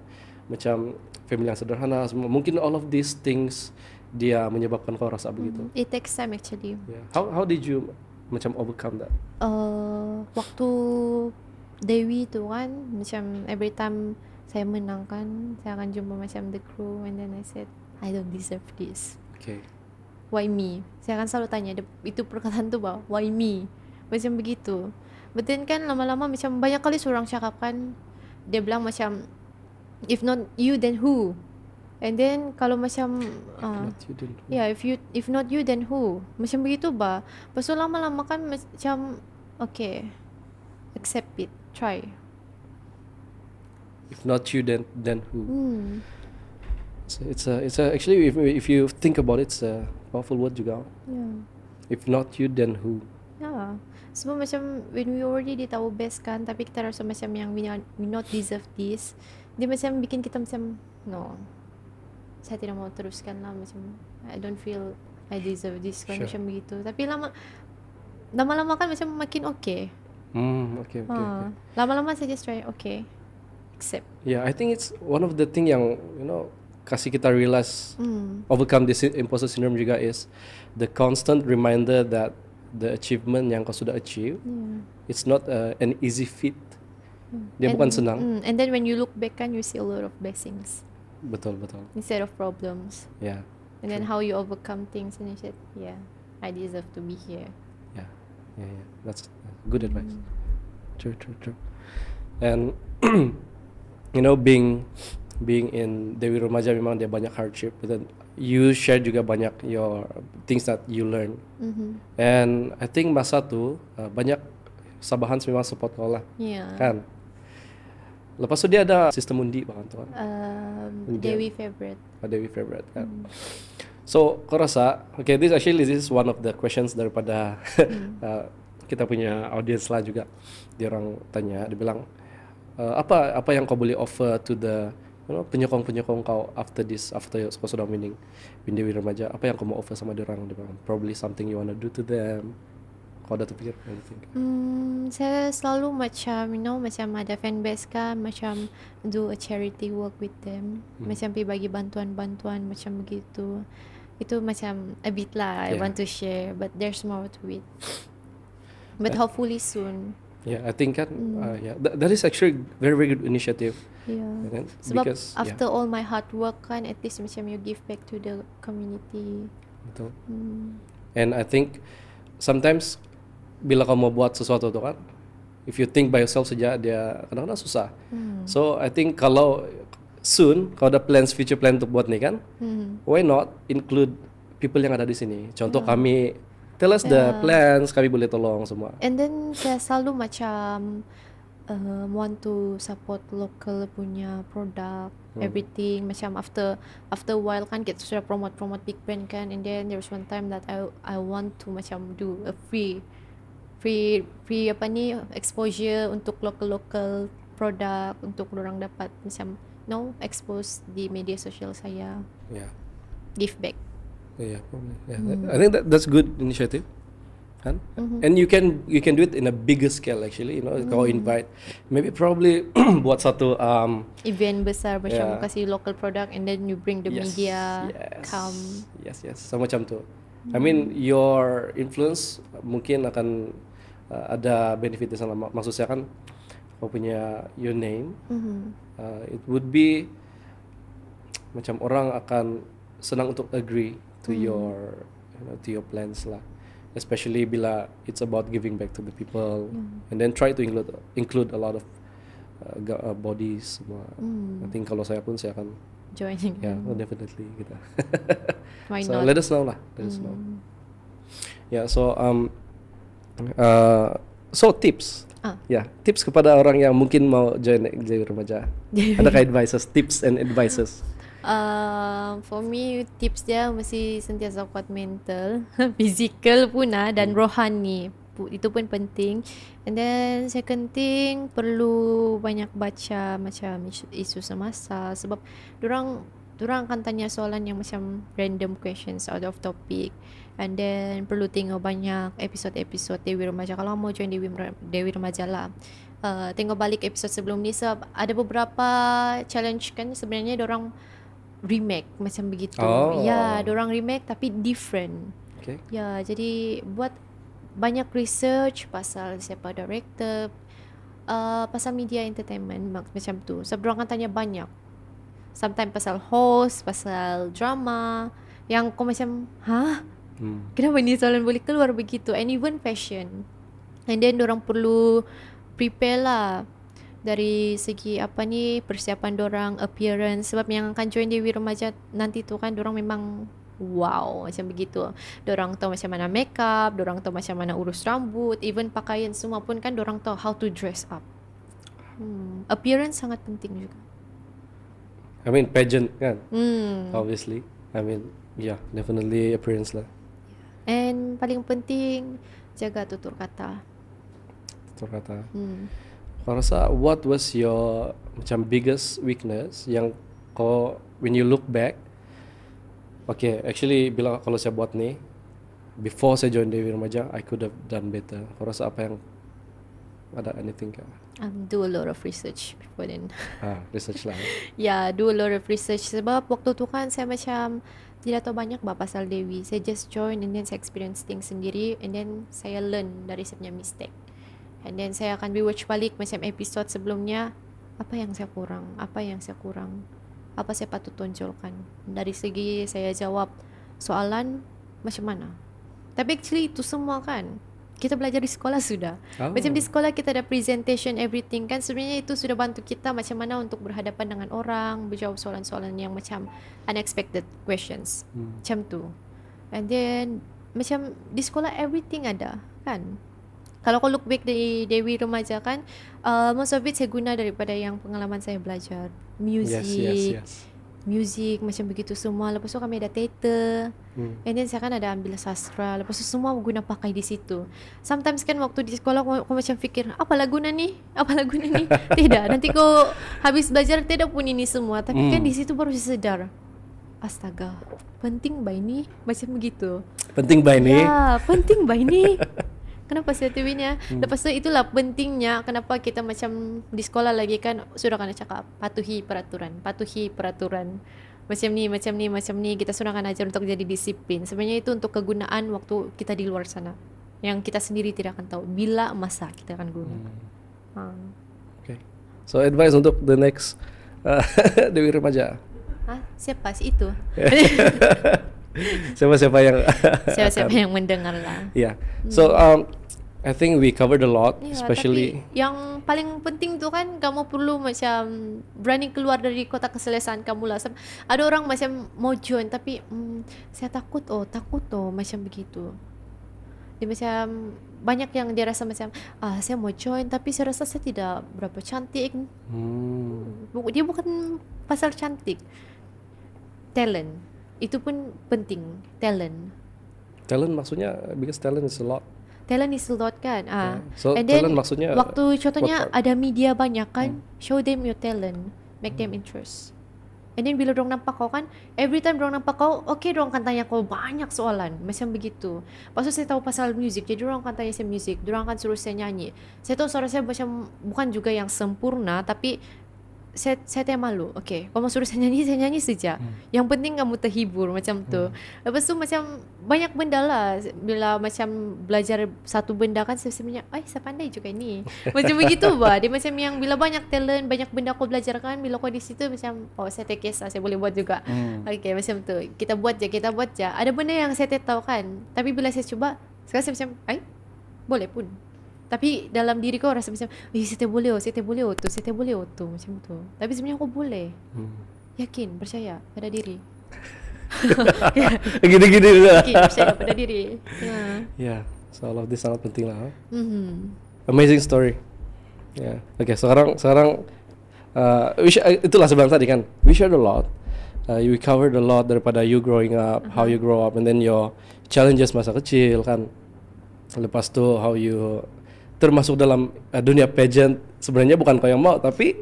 macam family yang sederhana, mungkin all of these things dia menyebabkan kau rasa begitu. It takes time actually. Yeah. How did you macam overcome that? Waktu Dewi tu kan, macam every time saya menang kan, saya akan jumpa macam the crew and then I said, I don't deserve this. Okay. Why me? Saya akan selalu tanya itu perkataan tu bah, why me? Macam begitu. But then kan lama-lama macam banyak kali seorang cakap kan, dia bilang macam if not you then who? And then kalau macam Not you didn't. yeah, if not you then who? Macam begitu bah. Lepas tu lama-lama kan macam okay, accept it, try. If not you then who? It's actually if you think about it, it's a powerful word juga. Yeah. If not you then who? Yeah. Yeah. Sebab macam when we already di tahu best kan, tapi kita rasa macam yang we not deserve this. Dia macam bikin kita macam no. Saya tidak mau teruskan lah, macam I don't feel I deserve this kan, Sure. macam begitu. Tapi lama-lama kan macam makin okay. Okay, okay, okay. Lama-lama saya just try okay. Accept. Yeah, I think it's one of the thing yang kasih kita realize overcome this imposter syndrome juga is the constant reminder that the achievement yang kau sudah achieve, it's not an easy feat. Dia bukan senang. And then when you look back kan, you see a lot of blessings Betul. instead of problems. Yeah. And then how you overcome things, and you said, yeah, I deserve to be here. Yeah. That's good advice. True. And being in Dewi Remaja memang dia banyak hardship, but then you share juga banyak your things that you learn. And I think masa tu banyak Sabahan memang support kau lah, Yeah. kan? Lepas tu dia ada sistem undi bahkan tu kan. Dewi favorite. Dewi favorite kan. So kau rasa, okay, this is one of the questions daripada kita punya audience lah juga. Dia orang tanya, dia bilang apa yang kau boleh offer to the penyokong kau after kau sudah winning Dewi Remaja, apa yang kau mau offer sama dia orang? Dia bilang probably something you wanna do to them. Kau ada terfikir anything? Saya selalu macam macam ada fanbase kan, macam do a charity work with them, macam pergi bagi bantuan macam begitu. Itu macam a bit lah I want to share, but there's more to it. But hopefully soon. Yeah, I think kan, that is actually very very good initiative. Yeah. Kan? Sebab Because, after all my hard work kan, at least macam you give back to the community. Betul. And I think sometimes bila kau mau buat sesuatu tu kan, if you think by yourself saja, dia kadang-kadang susah. So I think kalau soon kau ada future plan untuk buat ni kan, why not include people yang ada di sini. Contoh kami, tell us the plans, kami boleh tolong semua. And then saya selalu macam want to support local punya produk, everything. Macam after a while kan kita sudah promote big brand kan, and then there was one time that I want to macam do a free exposure untuk local produk, untuk orang dapat macam expose di media sosial saya. Yeah. Give back. Yeah, probably. Yeah. I think that's good initiative. Kan? And you can do it in a bigger scale actually, kau invite probably buat satu Event besar macam kasih local product, and then you bring the media come. Yes. So macam tu. I mean your influence mungkin akan ada benefit di sana. Maksud saya kan kau punya your name, it would be macam orang akan senang untuk agree to your plans lah. Especially bila it's about giving back to the people, and then try to include a lot of bodies semua. I think kalau saya akan Joining. yeah, definitely kita. Why So not? let us know lah. Yeah, so tips. Yeah, tips kepada orang yang mungkin mau join Dewi Remaja. Adakah tips and advices? For me, tips dia mesti sentiasa kuat mental, physical pun dan rohani. Itu pun penting. And then second thing, perlu banyak baca macam isu semasa, sebab dorang akan tanya soalan yang macam random questions out of topic. And then perlu tengok banyak episod-episod Dewi Remaja. Kalau mau join Dewi Remaja lah, tengok balik episod sebelum ni, sebab ada beberapa challenge kan sebenarnya dorang remake macam begitu. Ya, dorang remake tapi different. Okay. Ya, jadi buat banyak research pasal siapa director, pasal media entertainment macam tu. Sebab dorang akan tanya banyak. Sometimes pasal host, pasal drama, yang kau macam, kenapa ni soalan boleh keluar begitu? And even fashion. And then dorang perlu prepare lah dari segi persiapan dorang, appearance. Sebab yang akan join Dewi Remaja nanti tu kan, dorang memang wow macam begitu. Dorang tahu macam mana makeup, dorang tahu macam mana urus rambut, even pakaian semua pun kan dorang tahu how to dress up. Appearance sangat penting juga. I mean pageant kan, obviously. I mean yeah, definitely appearance lah. And paling penting, jaga tutur kata. Tutur kata. Hmm. Kau rasa what was your macam biggest weakness yang kau when you look back, okay, actually bila kalau saya buat nih before saya join Dewi Remaja, I could have done better. Kau rasa apa yang ada anything kah? Do a lot of research before then. Research lah. Yeah, do a lot of research sebab waktu tu kan saya macam tidak tahu banyak pasal Dewi. Saya just join and then saya experience things sendiri and then saya learn dari saya punya mistake. And then saya akan rewatch balik macam episode sebelumnya, apa yang saya kurang, apa saya patut tonjolkan. Dari segi saya jawab soalan macam mana. Tapi actually itu semua kan kita belajar di sekolah sudah. Macam di sekolah kita ada presentation everything kan, sebenarnya itu sudah bantu kita macam mana untuk berhadapan dengan orang, berjawab soalan-soalan yang macam unexpected questions. Macam tu. And then macam di sekolah everything ada kan. Kalau kau look back di Dewi Remaja kan, most of it saya guna daripada yang pengalaman saya belajar music, music macam begitu semua. Lepas tu kami ada theater, and then saya kan ada ambil sastra. Lepas tu semua guna pakai di situ. Sometimes kan waktu di sekolah kau macam fikir apa lagu ni? Tidak, nanti kau habis belajar tidak pun ini semua. Tapi kan di situ baru saya sedar, astaga, penting ba ini? Macam begitu. Penting ba ini? Ya, penting ba ini? Kenapa saya tujuannya? Lepas tu itulah pentingnya kenapa kita macam di sekolah lagi kan sudah kena cakap patuhi peraturan. Macam ni kita sudah akan ajar untuk jadi disiplin. Sebenarnya itu untuk kegunaan waktu kita di luar sana. Yang kita sendiri tidak akan tahu bila masa kita akan guna. Okay. So advice untuk the next Dewi Remaja. Siapa sih itu? Siapa-siapa yang mendengar lah. Yeah. So I think we covered a lot, especially tapi yang paling penting tu kan kamu perlu macam berani keluar dari kota keselesaan kamu lah. Ada orang macam mau join tapi saya takut macam begitu. Dia macam banyak yang dia rasa macam saya mau join tapi saya rasa saya tidak berapa cantik. Dia bukan pasal cantik, talent itu pun penting. Talent maksudnya because talent is a lot. Talent is a lot kan. So and then talent maksudnya waktu contohnya ada media banyak kan, show them your talent, make them interest. And then bila dorang nampak kau kan, every time dorang nampak kau, okay dorang akan tanya kau banyak soalan macam begitu. Lepas tu saya tahu pasal music, jadi dorang akan tanya saya music, dorang akan suruh saya nyanyi. Saya tahu suara saya macam bukan juga yang sempurna, tapi saya tak malu. Okay, kalau suruh saya nyanyi saja. Yang penting kamu terhibur macam tu. Lepas tu macam banyak benda lah. Bila macam belajar satu benda kan sebenarnya, saya pandai juga ni. Macam begitu bah. Dia macam yang bila banyak talent, banyak benda kau belajar kan, bila kau di situ macam saya tak kisah, saya boleh buat juga. Okay, macam tu. Kita buat je. Ada benda yang saya tak tahu kan. Tapi bila saya cuba, sekarang saya macam, boleh pun. Tapi dalam diri kau rasa macam saya tak boleh tu macam tu. Tapi sebenarnya kau boleh. Yakin, percaya pada diri. Gini-gini juga. Yakin, percaya pada diri. Yeah. So all of this sangat penting lah. Amazing story. Yeah. Okay, sekarang itulah sebelum tadi kan. We shared a lot. You covered a lot daripada you growing up, how you grow up, and then your challenges masa kecil kan. Lepas tu how you termasuk dalam dunia pageant, sebenarnya bukan kau yang mau tapi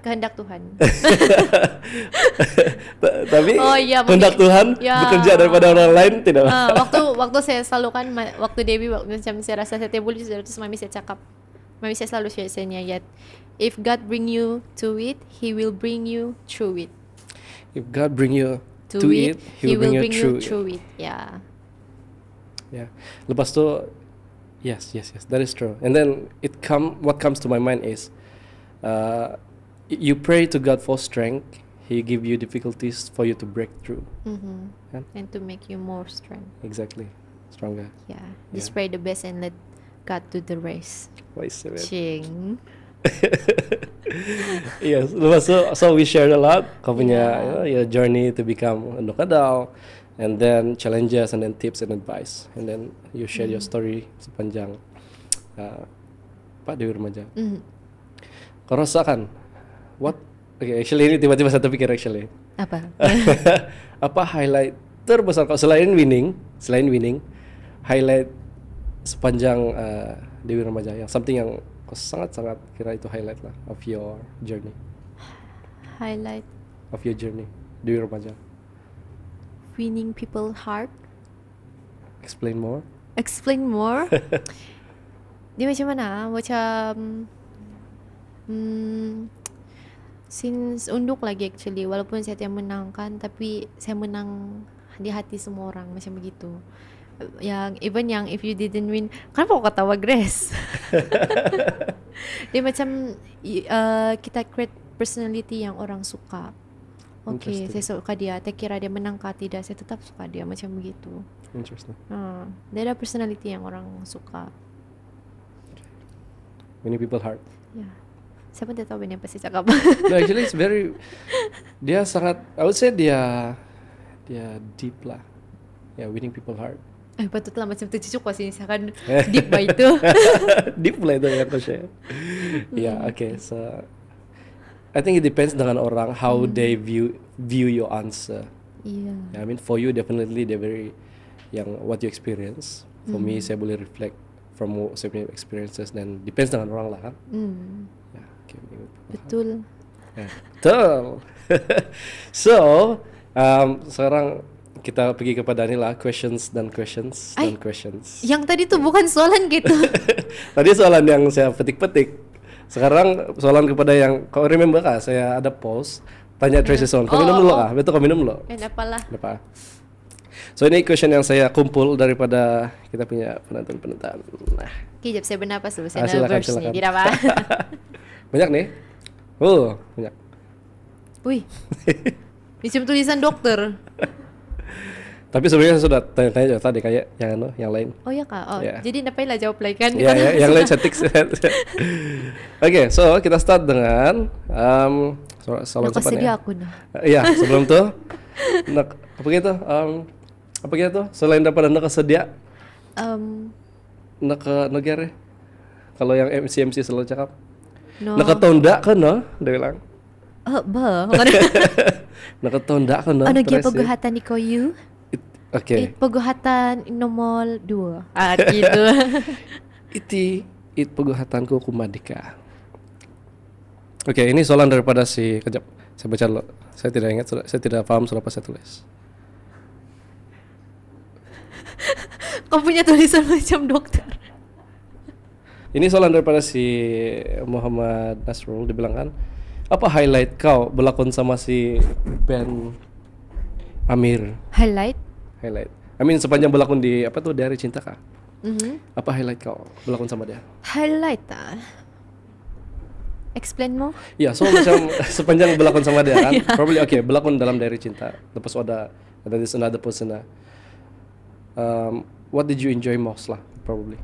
kehendak Tuhan. Tapi kehendak Tuhan bekerja daripada orang lain tidak. Waktu saya selalu kan waktu Dewi macam saya rasa saya boleh terus mami saya cakap. Mami saya selalu share ayat, if God bring you to it, He will bring you through it. If God bring you to it, He will bring you through it. Yeah. Lepas tu Yes, that is true. And then what comes to my mind is, you pray to God for strength. He give you difficulties for you to break through. And to make you more strong. Exactly, stronger. Yeah, just pray the best and let God do the rest. Ching. Yes, so we shared a lot. Kau punya your journey to become a Nukadao. And then challenges, and then tips and advice, and then you share your story sepanjang Pak Dewi Remaja. Kau rasakan actually ini tiba-tiba saya terpikir actually. Apa? Apa highlight terbesar kau selain winning, highlight sepanjang Dewi Remaja, yang something yang kau sangat-sangat kira itu highlight lah of your journey Dewi Remaja. winning people heart. Explain more. Explain more. Dia macam mana? Macam since unduk lagi actually, walaupun saya tidak menangkan, tapi saya menang di hati semua orang macam begitu. Yang even yang if you didn't win, kenapa kau ketawa Grace? Dia macam kita create personality yang orang suka. Okay, Interesting. saya suka dia. Tak kira dia menang kah tidak, saya tetap suka dia macam begitu. Interesting. Dia ada personality yang orang suka. Winning people heart. Ya, saya pun tak tahu apa saya cakap. No, actually it's very, dia sangat, I would say dia deep lah. Ya, winning people heart. Patutlah macam tu cucuk sini saya akan deep by itu. Deep lah itu yang aku share. Ya, okay. So I think it depends dengan orang how they view your answer. Iya. Yeah, I mean for you definitely they're very yang what you experience. For me saya boleh reflect from saya punya experiences, dan depends dengan orang lah kan. Yeah, okay, Betul. yeah, betul. So sekarang kita pergi kepada ni lah, questions. Yang tadi tu bukan soalan gitu. Tadi soalan yang saya petik-petik. Sekarang soalan kepada yang kau remember kah? Saya ada post tanya Tracy Sound. Kau minum dulu kah? Betul, kau minum dulu. Apalah. Apa? So ini question yang saya kumpul daripada kita punya penonton. Nah, Kejap saya bernapas dulu. Saya silakan, nervous silakan. nih. Tidak apa. banyak nih. Oh, banyak. Wih. Macam tulisan dokter. Tapi sebenarnya saya sudah tanya-tanya tadi kayak yang lain. Oh ya kak. Oh, Yeah. jadi napailah jawab lagi kan? Ya, yang lain saya tik. Oke, so kita start dengan soalan cepat Nakasedia ya. aku nah. Iya, sebelum tuh apa gitu? Selain daripada nakasedia, negara. Kalau yang MC selalu cakap, No. nakatonda kan no, dia bilang. Ba. Nakatonda kan no. Ano terus kaya ya. pagahatan ni Koyu? Oke. Pagahatan nomor 2. Gitu. It peguhatanku kumadika. Oke, ini soalan daripada si kejap. Saya baca dulu. Saya tidak ingat, saya tidak paham sudah apa saya tulis. Kau punya tulisan macam dokter. Ini soalan daripada si Muhammad Nasrul, dibilang kan, apa highlight kau berlakon sama si Ben Amir? Highlight? Highlight. I mean sepanjang berlakon di apa tuh Dari Cinta kah? Mhm. Apa highlight kau berlakon sama dia? Highlight Explain more? Ya, so macam sepanjang berlakon sama dia kan, probably okay, berlakon dalam Dari Cinta. Lepas ada this another person lah. What did you enjoy most lah, probably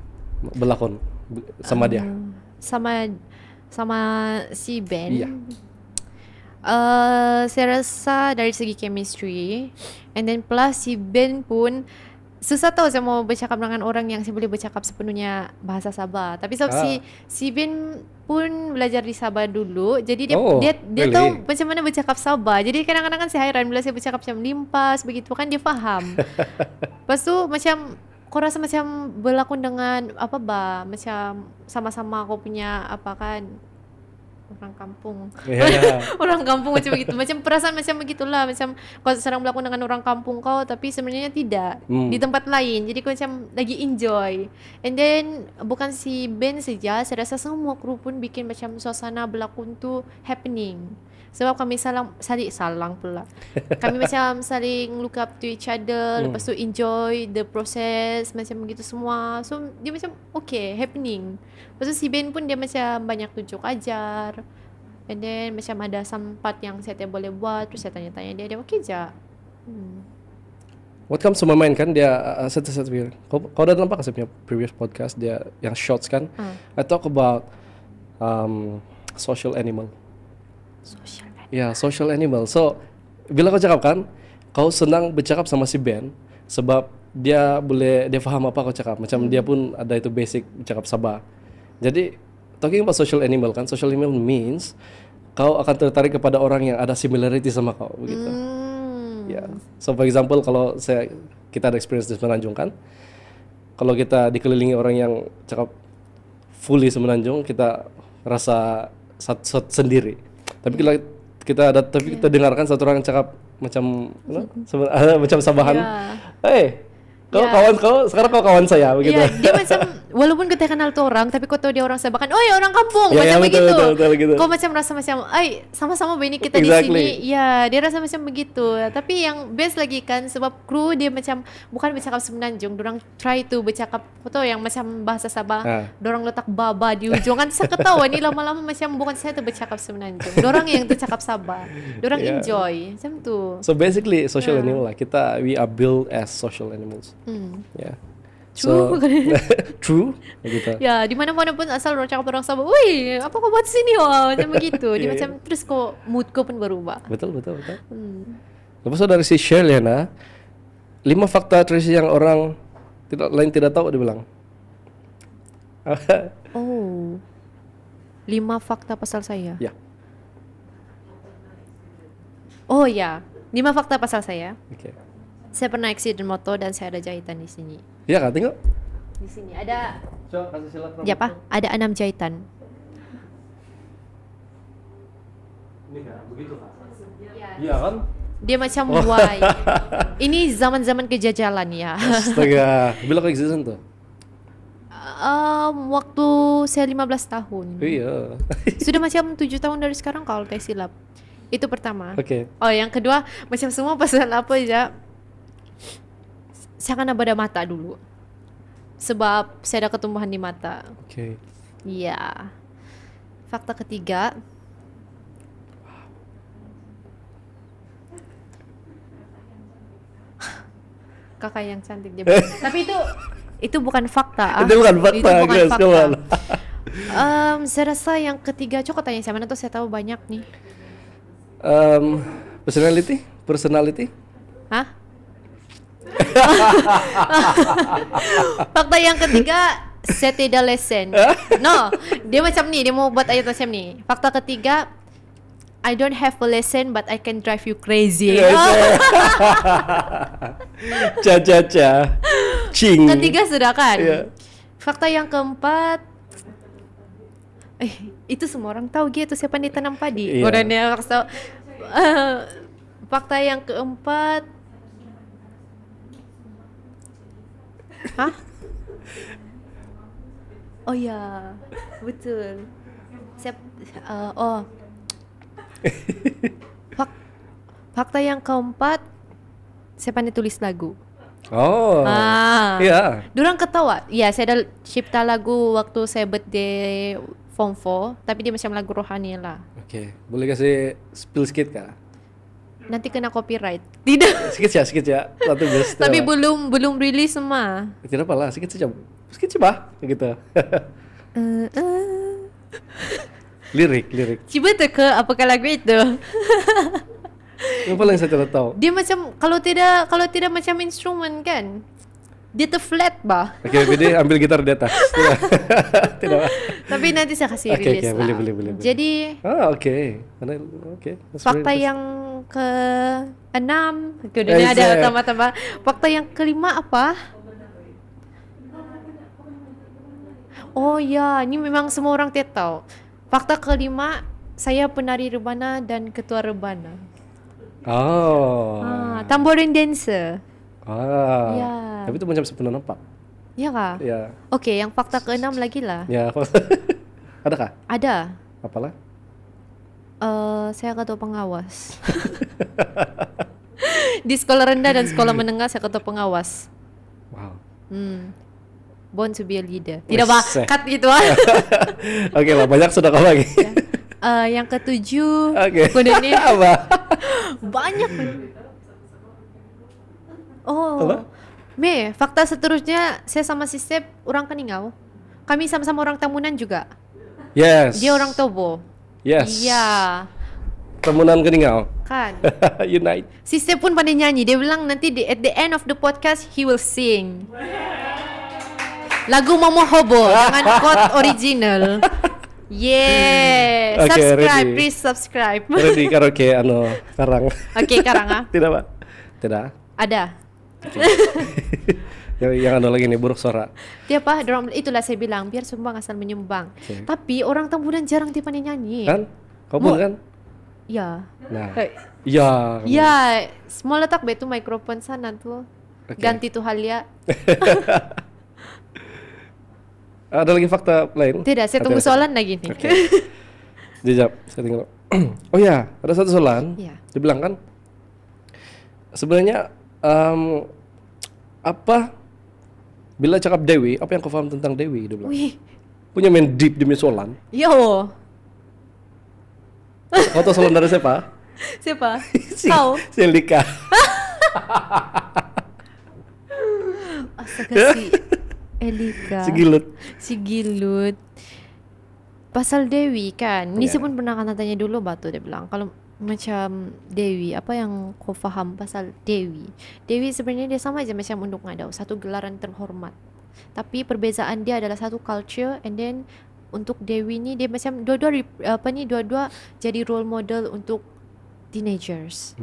berlakon sama dia? Sama si Ben. Iya. Saya rasa dari segi chemistry, and then plus si Ben pun susah tahu saya mau bercakap dengan orang yang saya boleh bercakap sepenuhnya bahasa Sabah. Tapi sebab si Ben pun belajar di Sabah dulu, jadi dia really? tahu macam mana bercakap Sabah. Jadi kadang-kadang kan saya heran bila saya bercakap macam limpas begitu kan dia faham. Lepas tu macam kau rasa macam berlakon dengan macam sama-sama kau punya orang kampung. Yeah. Orang kampung macam begitu. Macam perasaan macam begitulah. Macam kau sedang berlakon dengan orang kampung kau, tapi sebenarnya tidak. Di tempat lain. Jadi kau macam lagi enjoy. And then bukan si Ben saja, saya rasa semua kru pun bikin macam suasana berlakon tu happening. Sebab kami saling pula. Kami macam saling look up to each other, lepas tu enjoy the process macam begitu semua. So dia macam okay, happening. Lepas tu si Ben pun dia macam banyak tunjuk ajar. And then macam ada sempat yang saya tak boleh buat, terus saya tanya-tanya dia okay je. What comes to my mind kan dia satu kau udah nampak saya punya previous podcast dia yang shorts kan? I talk about social animal. Social animal. So bila kau cakap kan, kau senang bercakap sama si Ben sebab dia faham apa kau cakap. Macam dia pun ada itu basic cakap Sabah. Jadi talking about social animal kan, social animal means kau akan tertarik kepada orang yang ada similarity sama kau begitu. So for example kalau kita ada experience di Semenanjung kan, kalau kita dikelilingi orang yang cakap fully semenanjung, kita rasa sendiri. Tapi kita dengarkan satu orang cakap macam macam Sabahan. Kau Ya. kawan kau, sekarang kau kawan saya begitu. Ya, dia macam walaupun kita kenal tuh orang, tapi kau tahu dia orang Sabah kan, oh ya orang kampung, Ya, macam betul, begitu. betul, gitu. Kau macam rasa macam, sama-sama begini kita Exactly. di sini. Ya, dia rasa macam begitu. Tapi yang best lagi kan, sebab kru dia macam bukan bercakap semenanjung, dorang try to bercakap, kau tahu yang macam bahasa Sabah, dorang letak baba di ujung kan, saya ketawa ni lama-lama macam bukan saya tu bercakap semenanjung, dorang yang tu cakap Sabah, dorang Yeah. enjoy, macam tu. So basically social Yeah. animal lah. We are built as social animals. Yeah. True. So, true gitu. Ya, di mana-mana pun asal orang cakap orang Sabah, "Woi, apa kau buat sini?" Wah, macam begitu. Dia Yeah, macam terus kau mood kau pun berubah. Betul. Lepas itu dari si Sherliana, 5 fakta Tracy yang orang tidak tahu dia bilang. Oh. 5 fakta pasal saya. Ya. Oh ya, 5 fakta pasal saya. Oke. Saya pernah accident motor dan saya ada jahitan di sini. Iya kan, tengok. Di sini ada Coba kasih silat. ya apa? Ada 6 jahitan. Ini kan, begitu kan? Iya kan? Dia macam why. Ini zaman-zaman kejajalan ya. Astaga, bila kau accident tuh? Waktu saya 15 tahun. Iya. Sudah macam 7 tahun dari sekarang kalau tak silap. Itu pertama. Oke. Oh, yang kedua macam semua pasal apa aja. Saya kena bedah mata dulu. Sebab saya ada ketumbuhan di mata. Oke. Iya. Fakta ketiga. Kakak yang cantik dia. Tapi itu bukan fakta. Itu bukan fakta, Itu bukan guys, fakta. come on. Saya rasa yang ketiga, coba tanya saya mana tuh, saya tahu banyak nih. Personality? Hah? Fakta yang ketiga, saya tidak lesen. No, dia macam ni, dia mau buat ayat macam ni. Fakta ketiga, I don't have a lesson but I can drive you crazy. Ca. Cing. Ketiga sudah kan? Iya. Fakta yang keempat, itu semua orang tahu gitu, saya pandai tanam padi. Iya. Orangnya fakta yang keempat, hah? Oh ya, betul. Saya, fakta yang keempat, saya pandai tulis lagu. Oh. Iya. Dorang ketawa. Ya, saya ada cipta lagu waktu saya birthday Form 4, tapi dia macam lagu rohani lah. Oke, boleh kasih spill sedikit kah? Nanti kena copyright. Tidak. Sedikit ya. Satu best. Tapi belum release semua. Tidak apa lah, sedikit saja. Sedikit coba gitu. Lirik. Coba teka apakah lagu itu? Yang paling saya tidak tahu. Dia macam kalau tidak macam instrumen kan. Dia flat bah. Oke, jadi ambil gitar di atas. Tidak. Tapi nanti saya kasih Oke, release lah. boleh. Jadi oke. That's fakta very yang ke-6, kemudian ada tambah-tambah. Fakta yang kelima apa? Oh ya, ini memang semua orang tidak tahu. Fakta kelima, saya penari rebana dan ketua rebana. Oh. Tambourine dancer. Ya. Tapi itu macam pernah nampak. Ya kah? Ya. Oke, yang fakta ke-6 lagi lah. Ya. Adakah? Ada. Apalah? Saya ketua pengawas. Di sekolah rendah dan sekolah menengah saya ketua pengawas. Wow. Born to be a leader. Tidak bakat gitu ah. Oke lah, banyak sudah kau lagi. Yang ketujuh, Oke. kemudian ini Apa? banyak. Oh. Apa? Fakta seterusnya saya sama si Sep orang Keningau. Kami sama-sama orang Tamunan juga. Yes. Dia orang Tobo. Yes. Iya. Temunan Keningau. Kan. Unite. Si Sep pun pandai nyanyi. Dia bilang nanti at the end of the podcast he will sing lagu Momo Hobo dengan quote original. Yeah. Okay, Subscribe, ready. please subscribe. Ready karaoke karang. Oke, karang ah. Tidak, Pak. Tidak. Ada. yang ada lagi nih buruk suara. Dia apa? Itulah saya bilang biar sumbang asal menyumbang. Oke. Tapi orang Tambunan jarang dia pandai nyanyi. Kan? Kau pun kan? Ya. Nah, Eh, ya. Ya, semua letak betul mikrofon sana tuh. Oke. Ganti tuh Halia. Ada lagi fakta lain? Tidak, saya tunggu Hati-hati. soalan lagi nih. Oke. Dijawab, saya tinggal. Oh ya, ada satu soalan. Iya. Dibilang kan, sebenarnya apa bila cakap Dewi, apa yang kau paham tentang Dewi? Dia bilang. Wih, Punya main deep demi soalan. yo, Kau tahu soalan dari siapa? siapa? Kau? Si Lika. Astaga si Elika. Si Gilut. Si Gilut. Pasal Dewi kan, ini Iya. saya pun pernah kan tanya dulu batu dia bilang kalau macam Dewi, apa yang kau faham pasal Dewi? Dewi sebenarnya dia sama aja macam Unduk Ngadau, satu gelaran terhormat. Tapi perbezaan dia adalah satu culture, and then untuk Dewi ni dia macam dua-dua jadi role model untuk teenagers.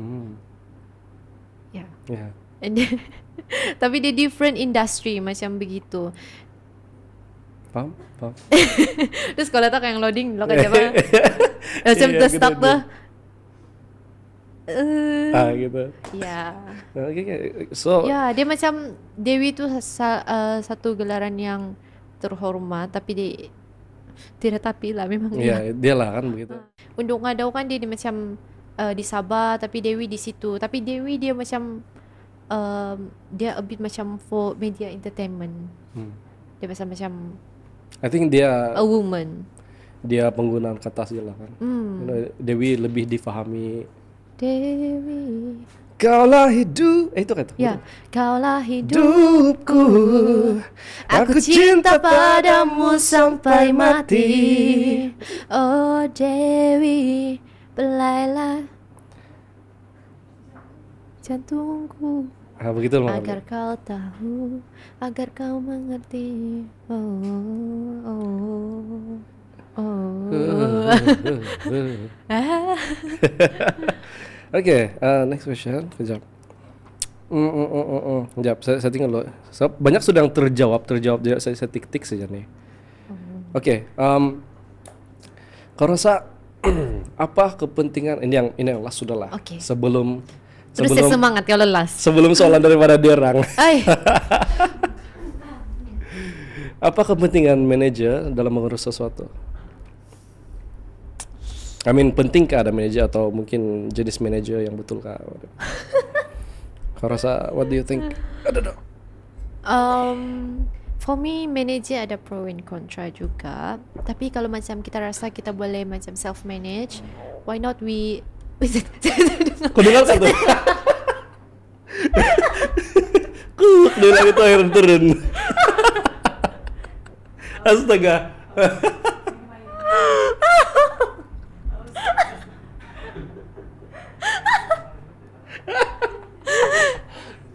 Ya. Ya. And then, tapi dia different industry macam begitu. Paham? Paham. Terus kalau tak yang loading lo kata apa? Macam Iya, terstuck gitu. tuh. Gitu. Ya. Oke. So, Ya, dia macam Dewi tu satu gelaran yang terhormat, tapi dia tidak tapi lah memang ya dia lah kan begitu. Unduk Ngadau kan dia macam di Sabah, tapi Dewi di situ. Tapi Dewi dia macam dia a bit macam for media entertainment. Dia macam I think dia a woman. penggunaan kata saja lah kan. Dewi lebih difahami. Dewi. Kaulah hidup, itu kata. Ya, kaulah Hidupku, aku cinta padamu sampai mati. Oh Dewi, belailah jantungku Begitu loh. agar kau tahu, agar kau mengerti. Oke, next question. Kejap. Kejap, saya tinggal loh. Banyak sudah yang terjawab. Saya tik-tik saja nih. Oke, kau rasa apa kepentingan ini yang last sudah lah. Oke. Sebelum Terus saya semangat kalau lelas. sebelum soalan daripada dia orang. Ay, Apa kepentingan manajer dalam mengurus sesuatu? Pentingkah ada manajer atau mungkin jenis manajer yang betul kah? Kau rasa, what do you think? for me manager ada pro and contra juga. Tapi kalau macam kita rasa kita boleh macam self manage, why not we Kau dengar kan tuh? Dia lagi tuh air turun. Astaga.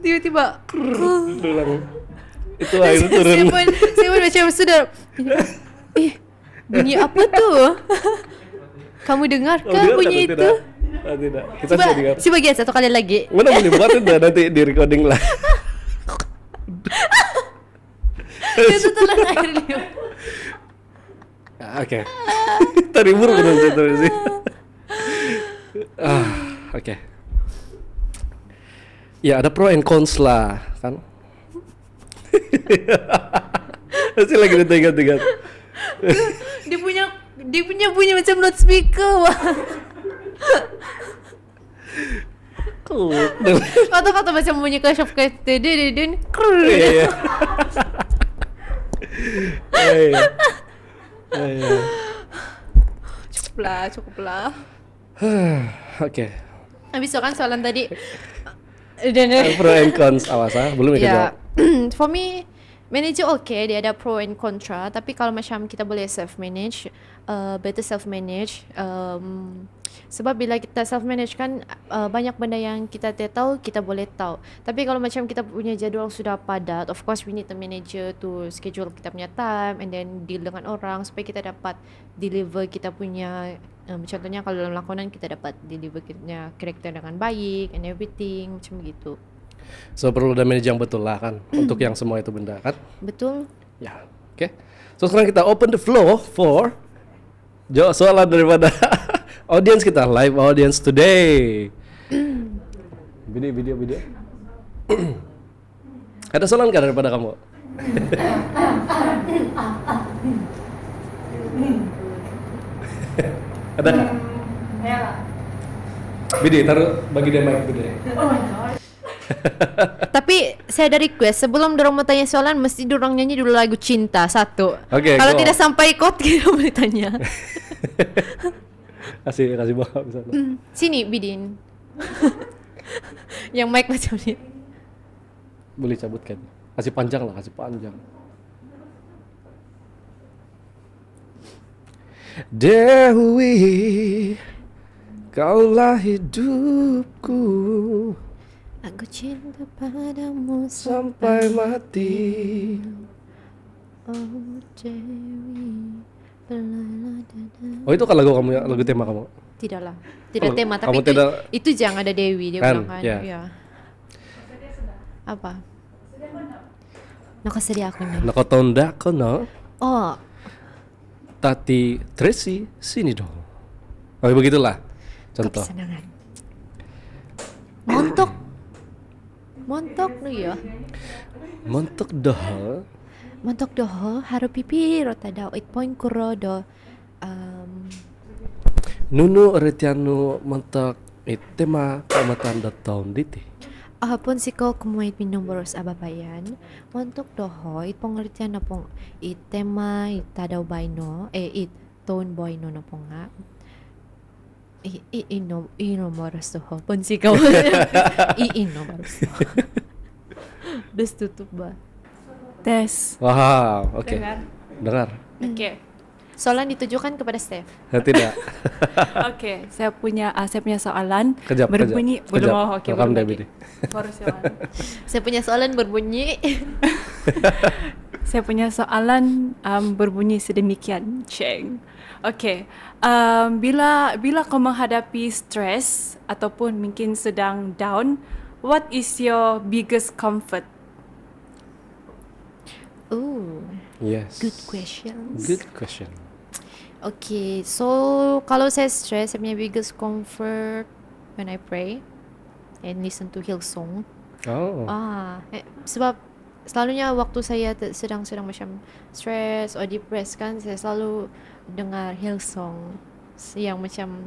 tiba-tiba Ulang. Itu air turun. saya pun macam sudah bunyi apa tuh? Kamu dengarkah dengar bunyi atau itu? tidak? Tidak. Kita sudah dengar. Coba bagian satu kali lagi. Mana boleh buat itu nanti di recording lah. Itu telan air liur. Oke. Tadi buruk kan itu sih. Oke. Ya ada pro and cons lah kan. Masih lagi ditingkat-tingkat. Dia punya bunyi macam loudspeaker. Wah. Kata-kata macam bunyi Clash of Clans. Dedededin. Iya. Iya. Cukuplah. Oke. Habis itu kan soalan tadi. Dan Pro and cons awas belum ya ya, jawab. for me manager okay, dia ada pro and contra. Tapi kalau macam kita boleh self manage, better self manage. Sebab bila kita self manage kan banyak benda yang kita tidak tahu kita boleh tahu. Tapi kalau macam kita punya jadual sudah padat, of course we need a manager to schedule kita punya time and then deal dengan orang supaya kita dapat deliver kita punya contohnya kalau dalam lakonan kita dapat deliver kita punya karakter dengan baik and everything macam gitu. So perlu ada manage yang betul lah kan untuk yang semua itu benda kan. Betul. Ya, oke. So sekarang kita open the floor for jawab soalan daripada audience kita, live audience today. Video. Ada soalan nggak daripada kamu? Ada nggak? Bidi, taruh bagi dia mic Bidi. Tapi saya ada request, sebelum dorong mau tanya soalan mesti dorong nyanyi dulu lagu cinta satu. Oke, Kalau go. tidak sampai kot kita boleh tanya. kasih bawa misalnya. Sini Bidin. Yang mic macam ni. Boleh cabutkan. Kasih panjang. Dewi, kaulah hidupku Aku cinta padamu sampai mati. Oh Dewi, belailah dada. Oh itu kan lagu kamu ya, lagu tema kamu. Tidaklah, tidak Oh, tema, kamu tapi tidak- itu jangan ada Dewi dia Kan, bilang kan. ya. Ya. Apa? Nakasedih aku nih. Nakotonda kono Oh, Tati Tracy sini dong. Oh begitulah. Contoh. kesenangan. Montok nih ya. Montok dah. Montok doho haru pipi rota dao 8 point kuro do. Nunu retianu montok itema kamatan datang diti. Ahapun siko kumait minum boros ababayan. Montok doho it pengertian na pong itema itadaw baino it tone boy no na pong nga. Ino boros doho. Pun sikaw. Ino boros doho. Dus tutup ba? Tes. Wow, oke. Dengar. Oke. Soalan ditujukan kepada Steph. Tidak. Oke, saya punya soalan Kejap. berbunyi belum oke Rekam belum deh, lagi. Bidi. Baru soalan. Saya punya soalan berbunyi. Saya punya soalan berbunyi sedemikian, Cheng. Oke, bila kau menghadapi stres ataupun mungkin sedang down, what is your biggest comfort? Oh, Yes. good questions. Good question. Okay, so kalau saya stress, saya punya biggest comfort when I pray and listen to Hillsong. Oh. Sebab selalunya waktu saya sedang macam stress or depressed kan, saya selalu dengar Hillsong yang macam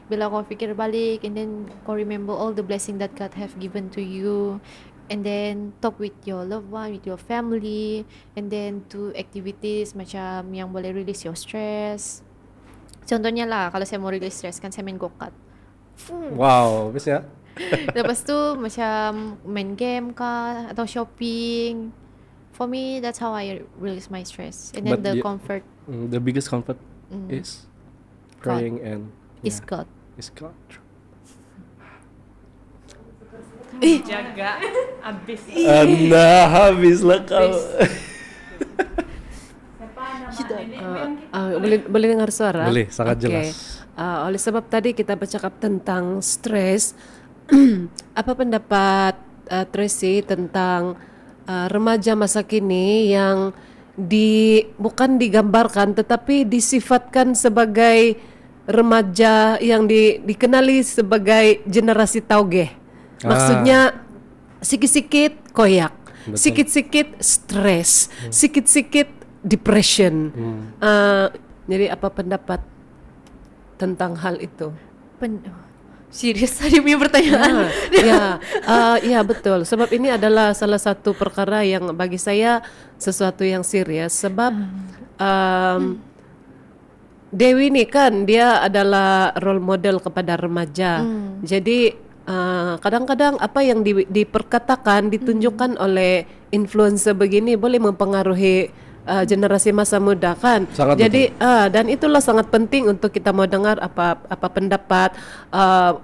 bila kau fikir balik and then kau remember all the blessing that God have given to you, and then talk with your loved one, with your family, and then do activities macam yang boleh release your stress. Contohnya lah, kalau saya mau release stress kan saya main go-kart. Wow, bisa ya? Lepas tu macam main game kah atau shopping. For me, that's how I release my stress. And then But the you- comfort The biggest comfort is praying and is God. Is God. Jaga habis. Nah, habislah kau. Boleh dengar suara? Boleh, sangat Oke. jelas. Oleh sebab tadi kita bercakap tentang stres, apa pendapat Tracy tentang remaja masa kini yang bukan digambarkan tetapi disifatkan sebagai remaja yang dikenali sebagai generasi tauge. Maksudnya sikit-sikit koyak, Betul. sikit-sikit stres, sikit-sikit depression. Jadi apa pendapat tentang hal itu? Serius tadi punya pertanyaan. Ya betul. Sebab ini adalah salah satu perkara yang bagi saya sesuatu yang serius. Sebab Dewi ini kan dia adalah role model kepada remaja. Jadi kadang-kadang apa yang diperkatakan, ditunjukkan oleh influencer begini boleh mempengaruhi generasi masa muda kan. Sangat Jadi dan itulah sangat penting untuk kita mau dengar apa pendapat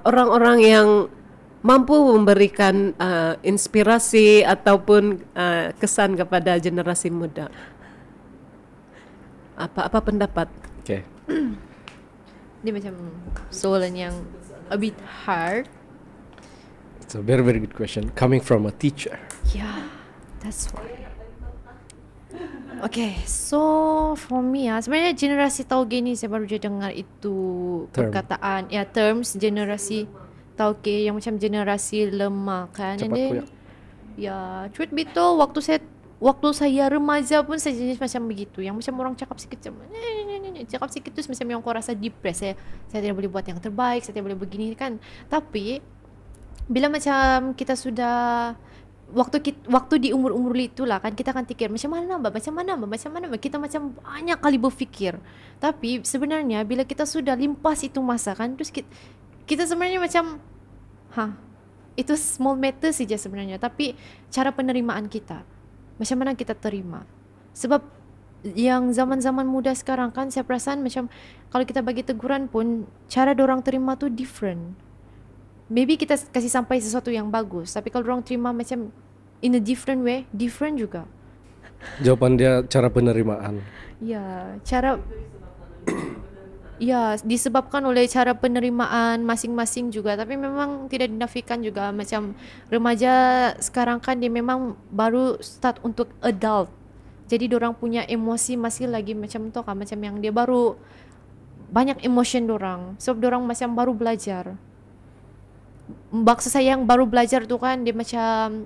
orang-orang yang mampu memberikan inspirasi ataupun kesan kepada generasi muda. Apa pendapat? Oke. Dia macam soalan yang a bit hard. It's a very very good question coming from a teacher. Yeah, that's why. Okay, so for me sebenarnya generasi tauge ni saya baru je dengar itu Term. perkataan, terms generasi tauge yang macam generasi lemah kan. Cepat And then, koyak. truth be told, waktu saya remaja pun saya jenis macam begitu. Yang macam orang cakap sikit macam cakap sikit tu macam yang kau rasa depressed. Saya tidak boleh buat yang terbaik, saya tidak boleh begini kan. Tapi bila macam kita sudah waktu di umur-umur itulah kan, kita akan fikir macam mana mbak, kita macam banyak kali berfikir. Tapi sebenarnya bila kita sudah limpas itu masa kan, terus kita sebenarnya macam itu small matter saja sebenarnya, tapi cara penerimaan kita, macam mana kita terima. Sebab yang zaman-zaman muda sekarang kan, saya perasan macam kalau kita bagi teguran pun cara dorang terima tu different. Maybe kita kasih sampai sesuatu yang bagus, tapi kalau orang terima macam in a different way, different juga. Jawaban dia cara penerimaan. Disebabkan oleh cara penerimaan masing-masing juga. Tapi memang tidak dinafikan juga macam remaja sekarang kan dia memang baru start untuk adult. Jadi dorang punya emosi masih lagi macam tu kan, macam yang dia baru banyak emotion dorang. Sebab dorang macam baru belajar. Maksud saya yang baru belajar tu kan, dia macam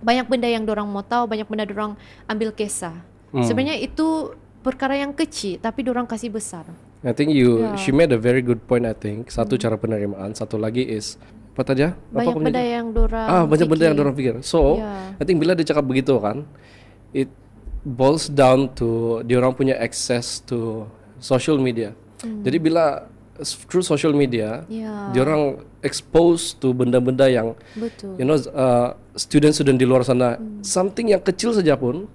banyak benda yang dorang mau tahu, banyak benda dorang ambil kisah. Sebenarnya itu perkara yang kecil tapi dorang kasih besar. I think she made a very good point. I think satu cara penerimaan, satu lagi is apa tadi? Banyak benda yang dorang banyak benda yang dorang pikir. So I think bila dia cakap begitu kan, it boils down to diorang punya access to social media. Jadi bila through social media, diorang expose to benda-benda yang betul. Student-student di luar sana, something yang kecil saja pun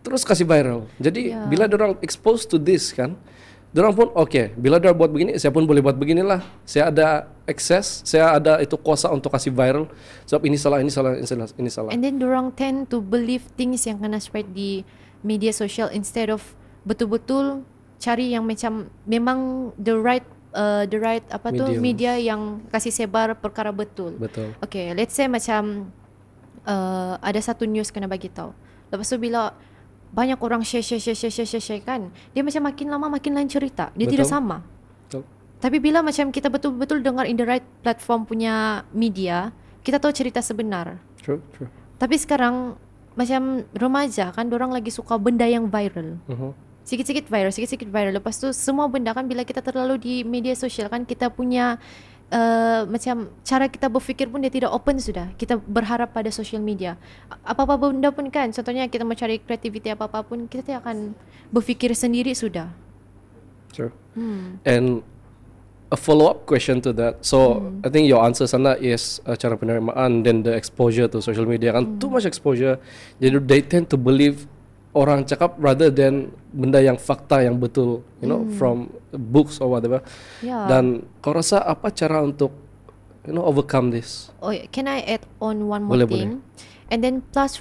terus kasih viral. Jadi bila diorang expose to this kan, diorang pun bila diorang buat begini, saya pun boleh buat beginilah. Saya ada access, saya ada itu kuasa untuk kasih viral. Sebab ini salah. And then diorang tend to believe things yang kena spread di media sosial instead of betul-betul cari yang macam memang the right media yang kasih sebar perkara betul. Okay, let's say macam ada satu news kena bagi tahu. Lepas tu bila banyak orang share kan, dia macam makin lama makin lain cerita. Dia tidak sama. Tapi bila macam kita betul-betul dengar in the right platform punya media, kita tahu cerita sebenar. True. Tapi sekarang macam remaja kan, dorang lagi suka benda yang viral. Sikit-sikit viral. Lepas tu semua benda kan, bila kita terlalu di media sosial kan, kita punya macam cara kita berfikir pun dia tidak open sudah. Kita berharap pada social media. Apa-apa benda pun kan, contohnya kita mau cari kreativiti apa-apa pun, kita tidak akan berfikir sendiri sudah. Sure. And a follow-up question to that. So I think your answer sana is cara penerimaan, then the exposure to social media kan, too much exposure. Jadi they tend to believe orang cakap rather than benda yang fakta yang betul, from books or whatever. Dan kau rasa apa cara untuk overcome this? Can I add on one more thing? And then plus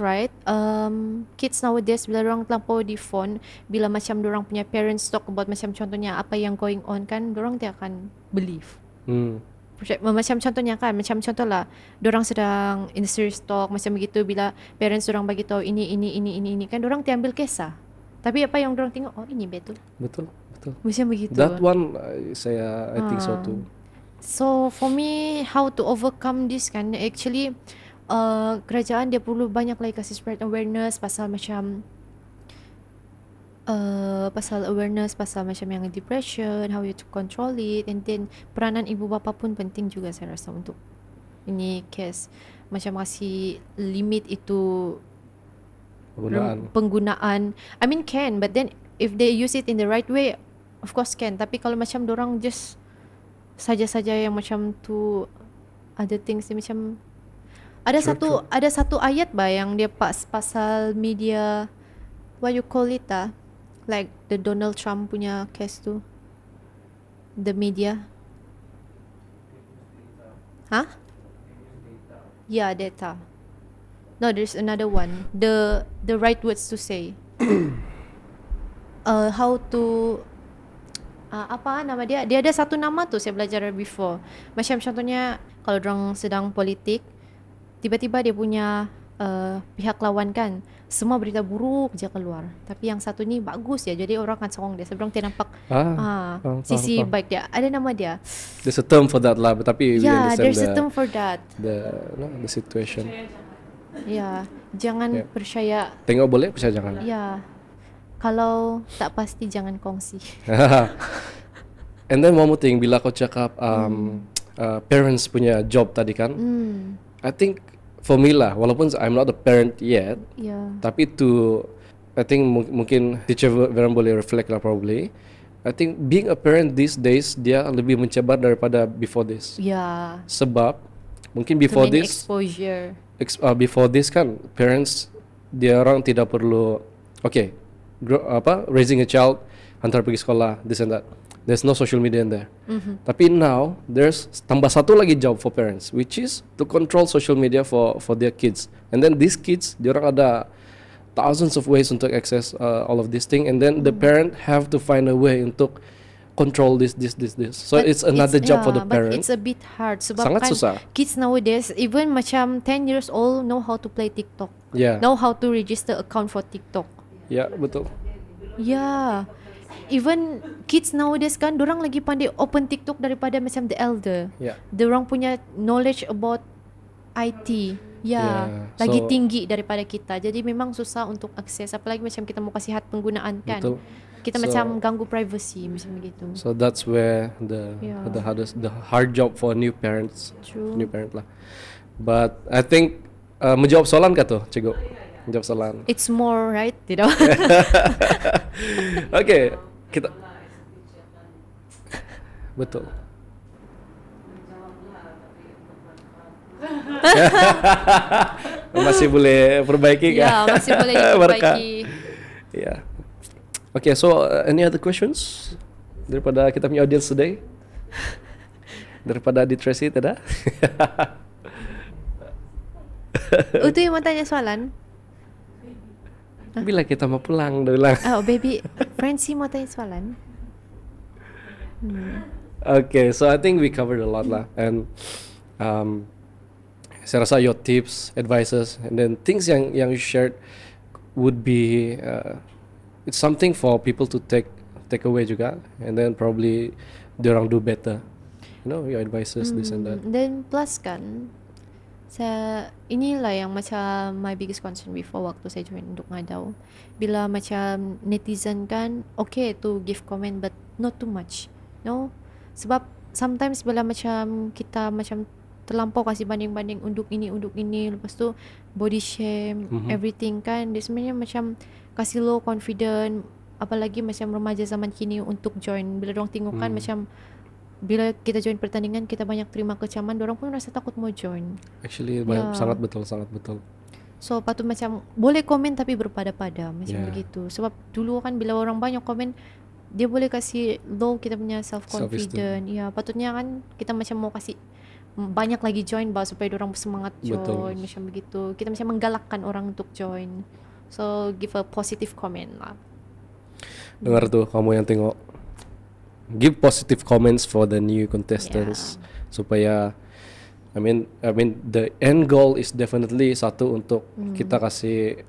kids nowadays bila orang terlampau di phone, bila macam orang punya parents talk about macam contohnya apa yang going on kan, orang tidak akan believe. Macam contohnya kan, macam contohlah dorang sedang in serious talk macam begitu, bila parents dorang bagi tahu ini kan, dorang ambil kisah. Tapi apa yang dorang tengok, ini betul. Macam begitu. That one I think so too. So for me, how to overcome this kan, actually kerajaan dia perlu banyak lagi kasih spread awareness pasal macam pasal macam yang depression, how you to control it, and then peranan ibu bapa pun penting juga saya rasa untuk ini case, macam kasih limit itu penggunaan. I mean can, but then if they use it in the right way, of course can. Tapi kalau macam dorang just saja-saja yang macam tu, ada things yang macam ada satu ayat yang dia pasal media, what you call it like the Donald Trump punya case tu, the media. Data. No, there's another one. The right words to say. How to apa nama dia? Dia ada satu nama tu saya belajar before. Macam contohnya kalau orang sedang politik, tiba-tiba dia punya pihak lawan kan semua berita buruk je keluar, tapi yang satu ni bagus ya, jadi orang akan sokong dia sebelum dia nampak Faham, sisi faham. baik dia. Ada nama dia. There's a term for that lah, tapi we Yeah, understand there's a term for that. the situation. Ya, jangan Yeah. percaya. Tengok boleh, percaya jangan. Ya, kalau tak pasti jangan kongsi. And then one more thing, bila kau cakap parents punya job tadi kan, I think for me lah, walaupun I'm not a parent yet, Ya, tapi I think mungkin teacher Veran boleh reflect lah probably. I think being a parent these days dia lebih mencabar daripada before this. ya. Sebab mungkin Too before many this exposure. before this kan parents dia orang tidak perlu raising a child, hantar pergi sekolah, this and that. There's no social media in there. Tapi now there's tambah satu lagi job for parents, which is to control social media for their kids. And then these kids, dia orang ada thousands of ways untuk access all of this thing, and then the parent have to find a way untuk control this. So But it's another job for the But parent. it's a bit hard sebab Sangat kan susah. kids nowadays even macam 10 years old know how to play TikTok. Yeah. Know how to register account for TikTok. Ya, betul. Yeah. Even kids nowadays kan dorang lagi pandai open TikTok daripada macam the elder. Ya. Dorang punya knowledge about IT. Yeah, Lagi so- tinggi daripada kita. Jadi memang susah untuk akses, apalagi macam kita mau kasih hak penggunaan kan. Betul. Kita So- macam ganggu privacy macam begitu. So that's where Yeah. the hard job for new parents. True. New parent lah. But I think menjawab soalan kah tu, cikgu? Menjawab soalan. It's more right, tidak? Okay, kita betul. Masih boleh perbaiki kah? Ya, masih boleh Berkah. diperbaiki. Yeah. Okay, so any other questions daripada kita punya audience today? Daripada di Tracy tidak? Itu yang mau tanya soalan. Bila kita mau pulang, dah bilang. Oh, baby, Francie mau tanya soalan. Okay, so I think we covered a lot lah, and saya rasa your tips, advices, and then things yang you shared would be it's something for people to take away juga, and then probably diorang do better. You know, your advices, this and that. Dan plus kan, inilah yang macam my biggest concern before waktu saya join untuk ngadau. Bila macam netizen kan, okay to give comment but not too much. No? Sebab sometimes bila macam kita macam terlampau kasih banding-banding unduk ini, lepas tu body shame, everything kan, dia sebenarnya macam kasih low confident, apalagi macam remaja zaman kini untuk join. Bila dorang tengok kan macam bila kita join pertandingan kita banyak terima kecaman, dorang pun rasa takut mau join. Actually, Yeah. sangat betul. So patut macam boleh komen tapi berpada-pada macam Yeah. begitu. Sebab dulu kan bila orang banyak komen dia boleh kasih low kita punya self confident. Ya, patutnya kan kita macam mau kasih banyak lagi join supaya orang bersemangat join. Betul. Macam begitu. Kita macam menggalakkan orang untuk join. So give a positive comment lah. Dengar tuh kamu yang tengok. Give positive comments for the new contestants supaya I mean the end goal is definitely satu untuk kita kasih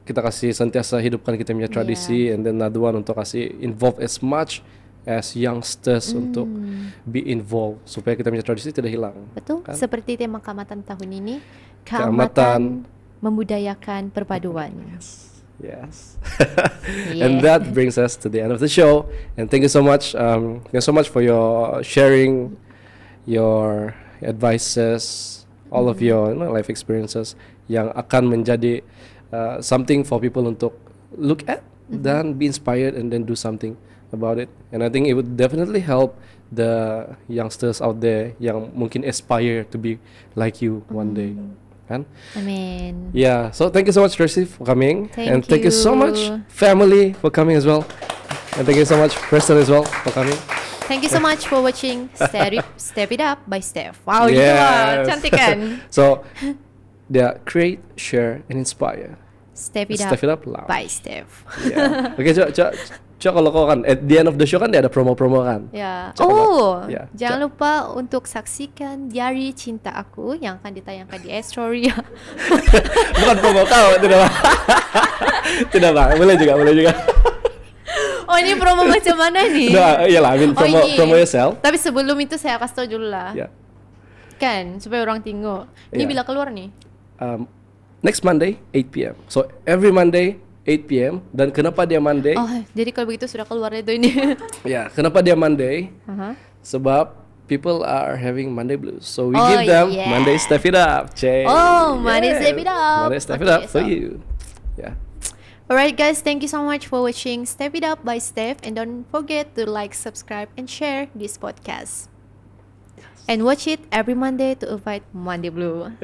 kita kasih sentiasa hidupkan kita punya tradisi, and then another one untuk kasih involve as much as youngsters untuk be involved supaya kita punya tradisi tidak hilang. Betul? Kan? Seperti tema Keamatan tahun ini, Keamatan memudayakan perpaduan. Yes. Yeah. And that brings us to the end of the show. And thank you so much. Thank you so much for your sharing, your advices, all of your life experiences yang akan menjadi something for people untuk look at dan be inspired and then do something about it. And I think it would definitely help the youngsters out there yang mungkin aspire to be like you one day. Kan? Amin. Yeah, so thank you so much, Tracy, for coming. Thank and thank you so much, you. family, for coming as well. And thank you so much, Preston, as well, for coming. Thank you so much for watching Step It Up by Steph. Wow, gitu lah. Yes. Cantik kan? So, yeah, create, share, and inspire. Step It Step Up it up loud. by Steph. Yeah. Okay, coba Cuma kalau kau kan at the end of the show kan dia ada promo-promo kan. Ya. Cakap Oh, ya, jangan lupa untuk saksikan Diari Cinta Aku yang akan ditayangkan di Story. Bukan promo kau, tidak bang. Tidak bang, boleh juga. Oh, ini promo macam mana nih? Nah, iyalah, I mean promo yourself. Tapi sebelum itu saya kasih tau dulu lah. Ya. Kan, supaya orang tengok. Ini Ya. bila keluar nih? Next Monday 8 p.m. So every Monday 8 p.m. Dan kenapa dia Monday? Oh, jadi kalau begitu sudah keluar itu ini. Ya, kenapa dia Monday? Aha. Sebab people are having Monday blues. So we Oh, give them yeah. Monday Step It Up. Cek. Oh, Monday Step It Up. Monday Step It Okay, Up for so- you. Yeah. Alright guys, thank you so much for watching Step It Up by Steph, and don't forget to like, subscribe, and share this podcast. And watch it every Monday to avoid Monday Blue.